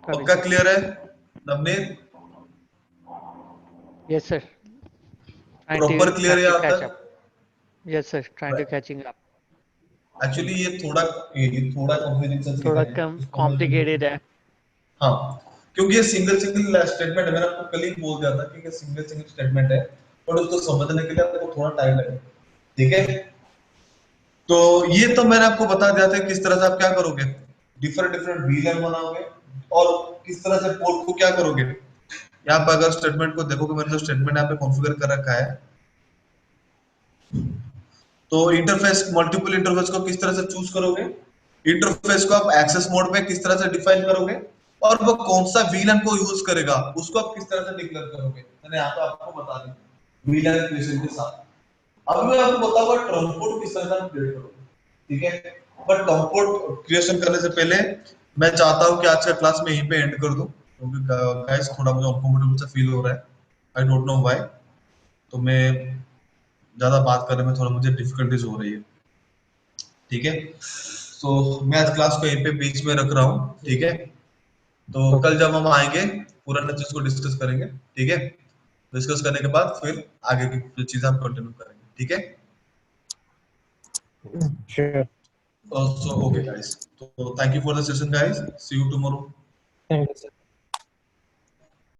पक्का क्लियर है Navneet? Yes, sir. Proper clear है Trying to यहाँ catch तक? up. Yes, sir. Trying to catching up. Actually ये थोड़ा कंफ्यूजिंग सा चीज थोड़ा है, कम इसको मैं complicated है. हाँ, क्योंकि ये सिंगल स्टेटमेंट है, मैंने आपको कल ही बोल दिया था कि ये सिंगल स्टेटमेंट है, और उसको समझने के लिए आपको थोड़ा टाइम लगेगा, ठीक है। तो ये तो मैंने आपको बता दिया था किस तरह से आप क्या करोगे, डिफरेंट VLAN बनाओगे, और किस तरह से पोर्ट को क्या करोगे। यहाँ पे अगर स्टेटमेंट को देखोगे, मैंने जो स्टेटमेंट यहाँ पे कॉन्फ़िगर कर रखा है, तो इंटरफेस, मल्टीपल इंटरफेस को किस तरह से चूज करोगे, इंटरफेस को आप एक्सेस मोड पे किस तरह से डिफाइन करोगे, और वो कौन सा VLAN को यूज करेगा उसको आप किस तरह से डिक्लेयर करोगे, मैंने यहाँ पे आपको बता दिया VLAN क्रिएशन के साथ। अब मैं आपको बताऊंगा ट्रम्प कोड किस तरह से आप क्रिएट करोगे, ठीक है। बट ट्रम्प कोड क्रिएशन करने से पहले मैं चाहता हूँ कि आज का क्लास में यहीं पे एंड कर दूं, क्योंकि गाइस थोड़ा मुझे अनकंफर्टेबल सा फील हो रहा है, आई डोंट नो व्हाई। तो मैं ज्यादा बात करने में थोड़ा मुझे डिफिकल्टीज हो रही है, ठीक है। तो मैं आज क्लास को यहीं पे बीच में रख रहा हूँ, ठीक है। तो कल जब हम आएंगे पूरा चीज को डिस्कस करेंगे, ठीक है। डिस्कस करने के बाद फिर आगे की जो चीजें हम कंटिन्यू करेंगे, ठीक है। Sure. So okay guys, so thank you for the session guys, see you tomorrow. Thank you sir.